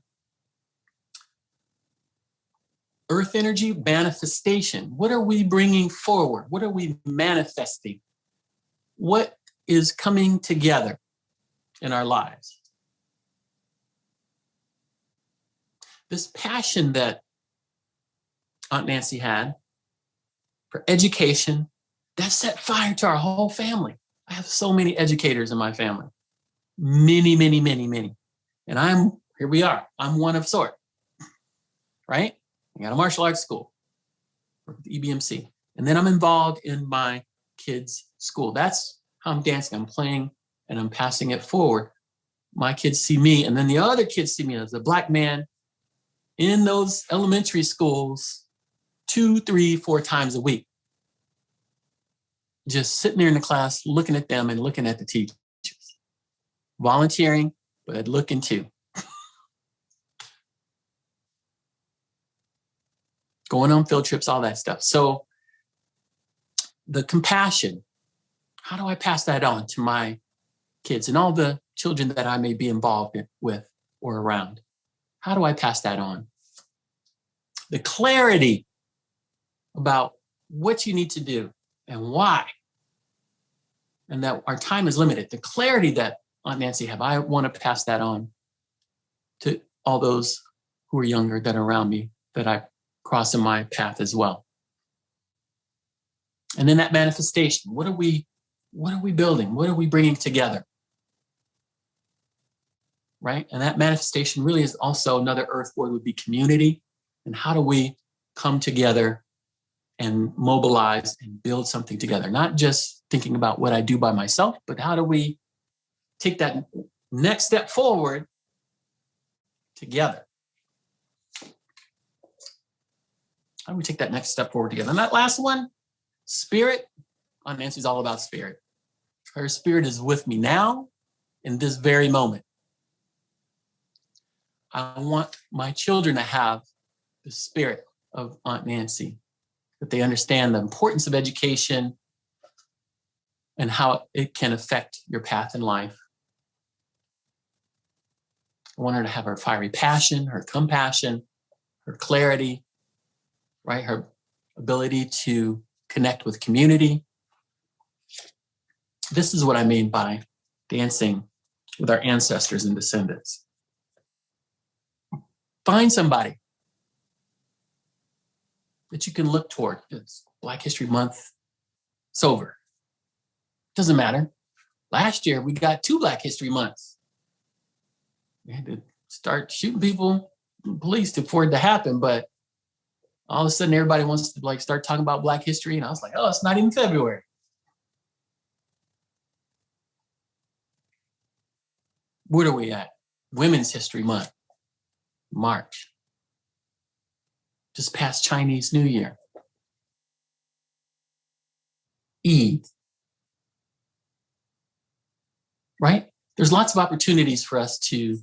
Earth energy, manifestation. What are we bringing forward? What are we manifesting? What is coming together in our lives? This passion that Aunt Nancy had for education, that set fire to our whole family. I have so many educators in my family. Many, many, many, many. And here we are. I'm one of sort, right? I got a martial arts school, work with the EBMC. And then I'm involved in my kids' school. That's how I'm dancing. I'm playing and I'm passing it forward. My kids see me, and then the other kids see me as a Black man in those elementary schools 2, 3, 4 times a week. Just sitting there in the class, looking at them and looking at the teachers. Volunteering, but looking too. Going on field trips, all that stuff. So the compassion, how do I pass that on to my kids and all the children that I may be involved with or around? How do I pass that on? The clarity about what you need to do and why, and that our time is limited. The clarity that Aunt Nancy have, I want to pass that on to all those who are younger that are around me, that I cross in my path as well. And then that manifestation, what are we building? What are we bringing together? Right? And that manifestation really is also another earth word would be community. And how do we come together and mobilize and build something together? Not just thinking about what I do by myself, but how do we take that next step forward together? How do we take that next step forward together? And that last one, spirit. Aunt Nancy's all about spirit. Her spirit is with me now in this very moment. I want my children to have the spirit of Aunt Nancy, that they understand the importance of education, and how it can affect your path in life. I want her to have her fiery passion, her compassion, her clarity, right? Her ability to connect with community. This is what I mean by dancing with our ancestors and descendants. Find somebody that you can look toward. It's Black History Month. It's over. Doesn't matter. Last year, we got 2 Black History Months. We had to start shooting people, police, for it to happen. But all of a sudden, everybody wants to start talking about Black history. And I was like, oh, it's not even February. What are we at? Women's History Month, March. Just past Chinese New Year. Eid. Right? There's lots of opportunities for us to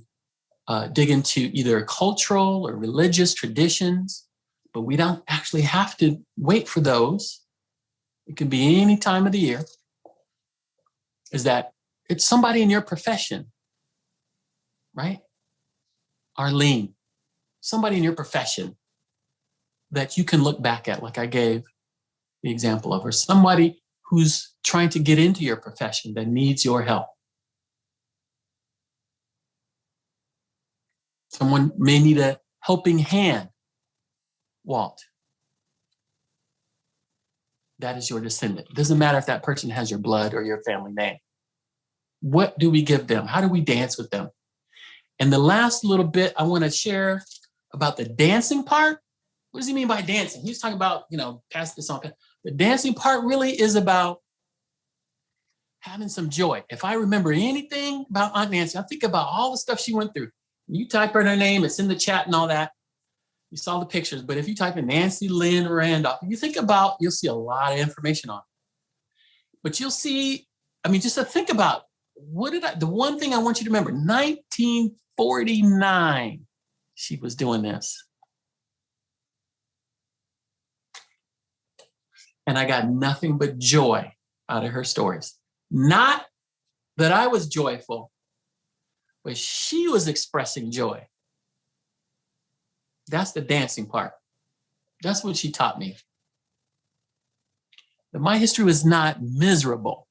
dig into either cultural or religious traditions, but we don't actually have to wait for those. It can be any time of the year. Is that it's somebody in your profession, right? Arlene, somebody in your profession that you can look back at, like I gave the example of, or somebody who's trying to get into your profession that needs your help. Someone may need a helping hand, Walt. That is your descendant. It doesn't matter if that person has your blood or your family name. What do we give them? How do we dance with them? And the last little bit I want to share about the dancing part. What does he mean by dancing? He was talking about, pass this on. The dancing part really is about having some joy. If I remember anything about Aunt Nancy, I think about all the stuff she went through. You type in her name, it's in the chat and all that. You saw the pictures, but if you type in Nancy Lynn Randolph, you'll see a lot of information on it. But you'll see, just to think about, the one thing I want you to remember, 1949, she was doing this. And I got nothing but joy out of her stories. Not that I was joyful, but she was expressing joy. That's the dancing part. That's what she taught me. That my history was not miserable,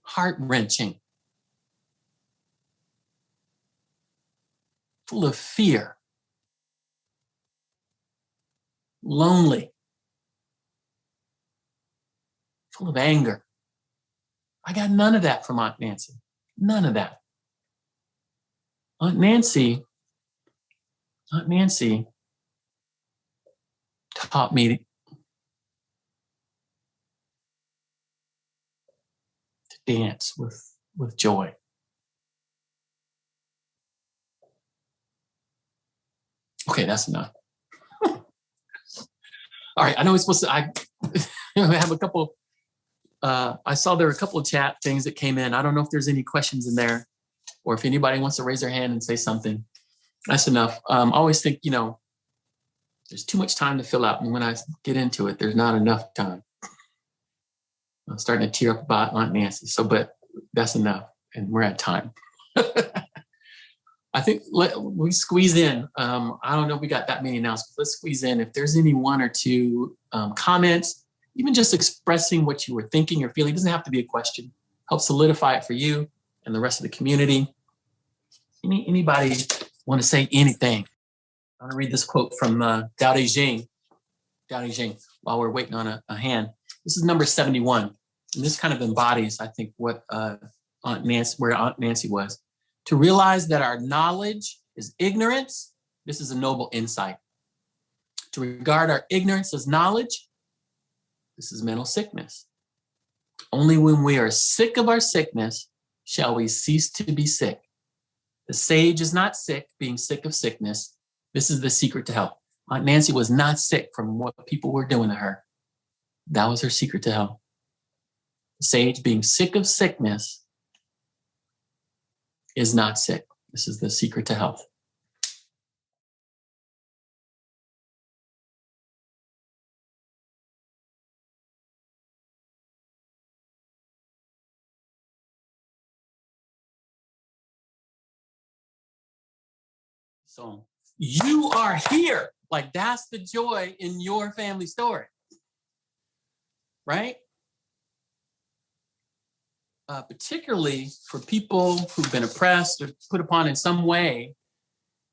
heart-wrenching, full of fear, lonely, full of anger. I got none of that from Aunt Nancy. None of that. Aunt Nancy taught me to dance with joy. Okay, that's enough. All right, I know we're supposed to, I have a couple, I saw there were a couple of chat things that came in. I don't know if there's any questions in there or if anybody wants to raise their hand and say something. That's enough. I always think, there's too much time to fill out. And when I get into it, there's not enough time. I'm starting to tear up about Aunt Nancy. But that's enough. And we're at time. I think we squeeze in. I don't know if we got that many announcements. Let's squeeze in. If there's any one or two comments, even just expressing what you were thinking or feeling, it doesn't have to be a question. Help solidify it for you and the rest of the community. Anybody want to say anything? I want to read this quote from Dao De Jing. Dao De Jing, while we're waiting on a hand. This is number 71. And this kind of embodies, I think, what where Aunt Nancy was. To realize that our knowledge is ignorance, this is a noble insight. To regard our ignorance as knowledge, this is mental sickness. Only when we are sick of our sickness shall we cease to be sick. The sage is not sick, being sick of sickness. This is the secret to health. Aunt Nancy was not sick from what people were doing to her. That was her secret to health. The sage, being sick of sickness, is not sick. This is the secret to health. So you are here. Like, that's the joy in your family story, right? Particularly for people who've been oppressed or put upon in some way.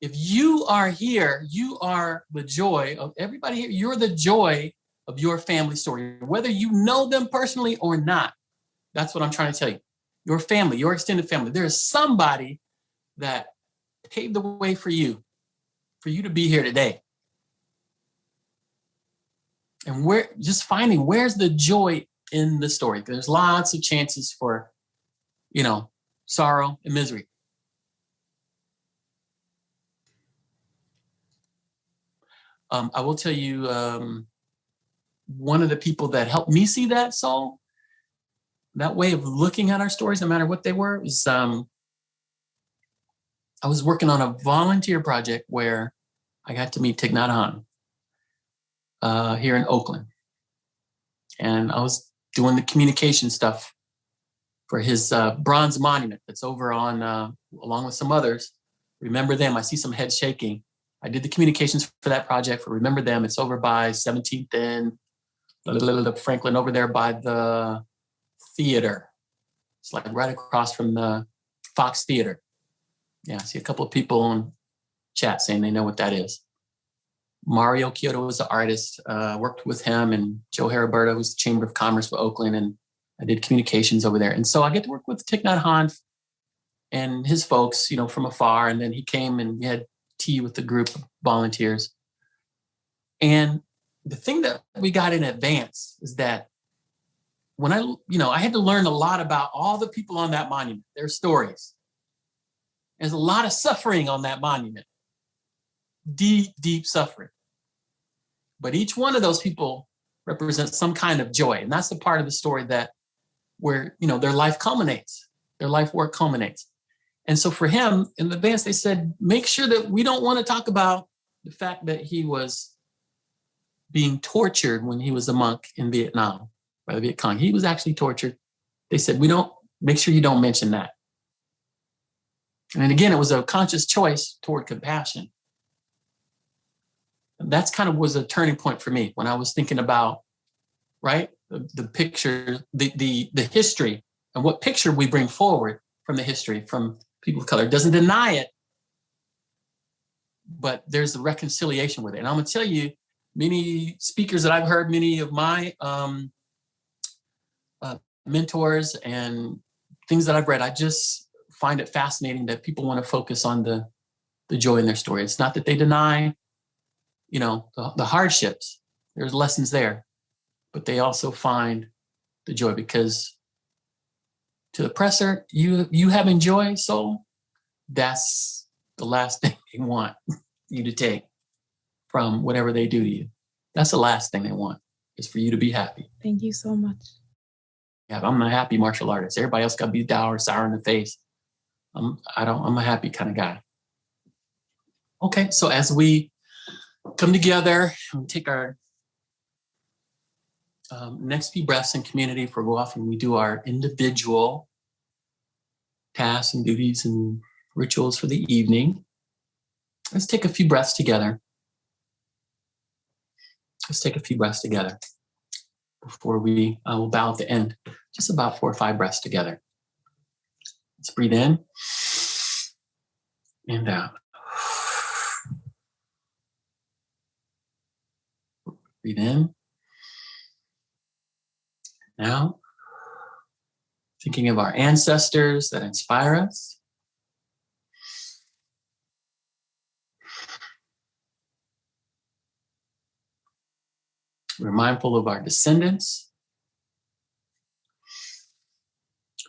If you are here, you are the joy of everybody here. You're the joy of your family story, whether you know them personally or not. That's what I'm trying to tell you. Your family, your extended family. There is somebody that paved the way for you to be here today. And we're just finding where's the joy in the story. There's lots of chances for, sorrow and misery. I will tell you, one of the people that helped me see that soul, that way of looking at our stories, no matter what they were, was I was working on a volunteer project where I got to meet Thich Nhat Hanh here in Oakland. And I was doing the communication stuff for his bronze monument that's over on, along with some others. Remember Them. I see some heads shaking. I did the communications for that project for Remember Them. It's over by 17th and Franklin, over there by the theater. It's like right across from the Fox Theater. Yeah, I see a couple of people on chat saying they know what that is. Mario Kyoto was the artist. Worked with him, and Joe Heriberto, who's the Chamber of Commerce for Oakland, and I did communications over there. And so I get to work with Thich Nhat Hanh and his folks, from afar. And then he came and we had tea with the group of volunteers. And the thing that we got in advance is that when I had to learn a lot about all the people on that monument, their stories. There's a lot of suffering on that monument. Deep, deep suffering. But each one of those people represents some kind of joy. And that's the part of the story where their life culminates, their life work culminates. And so for him, in advance, they said, make sure that we don't want to talk about the fact that he was being tortured when he was a monk in Vietnam by the Viet Cong. He was actually tortured. They said, make sure you don't mention that. And again, it was a conscious choice toward compassion. And that's kind of was a turning point for me when I was thinking about, right, the picture, the history, and what picture we bring forward from the history from people of color. It doesn't deny it, but there's a reconciliation with it. And I'm going to tell you, many speakers that I've heard, many of my mentors and things that I've read, I just find it fascinating that people want to focus on the joy in their story. It's not that they deny, the hardships. There's lessons there, but they also find the joy, because to the oppressor, you having joy, soul, that's the last thing they want you to take from whatever they do to you. That's the last thing they want, is for you to be happy. Thank you so much. Yeah, I'm a happy martial artist. Everybody else got to be dour, sour in the face. I'm a happy kind of guy. Okay, so as we come together and take our next few breaths in community, for go off and we do our individual tasks and duties and rituals for the evening. Let's take a few breaths together. Let's take a few breaths together before we will bow at the end. Just about 4 or 5 breaths together. Let's breathe in and out. Breathe in. Now, thinking of our ancestors that inspire us. We're mindful of our descendants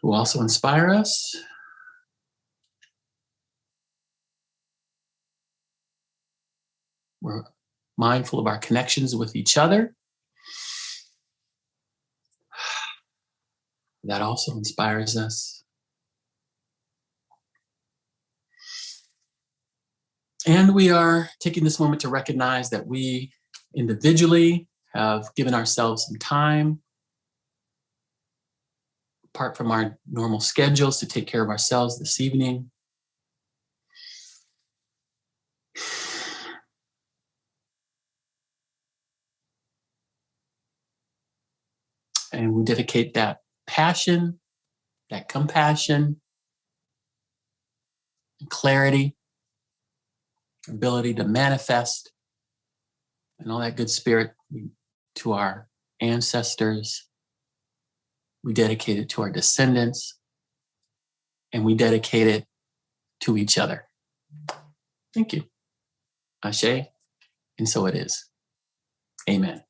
who also inspire us. We're mindful of our connections with each other. That also inspires us. And we are taking this moment to recognize that we individually have given ourselves some time apart from our normal schedules to take care of ourselves this evening. And we dedicate that passion, that compassion, clarity, ability to manifest, and all that good spirit to our ancestors. We dedicate it to our descendants, and we dedicate it to each other. Thank you. Ashe, and so it is. Amen.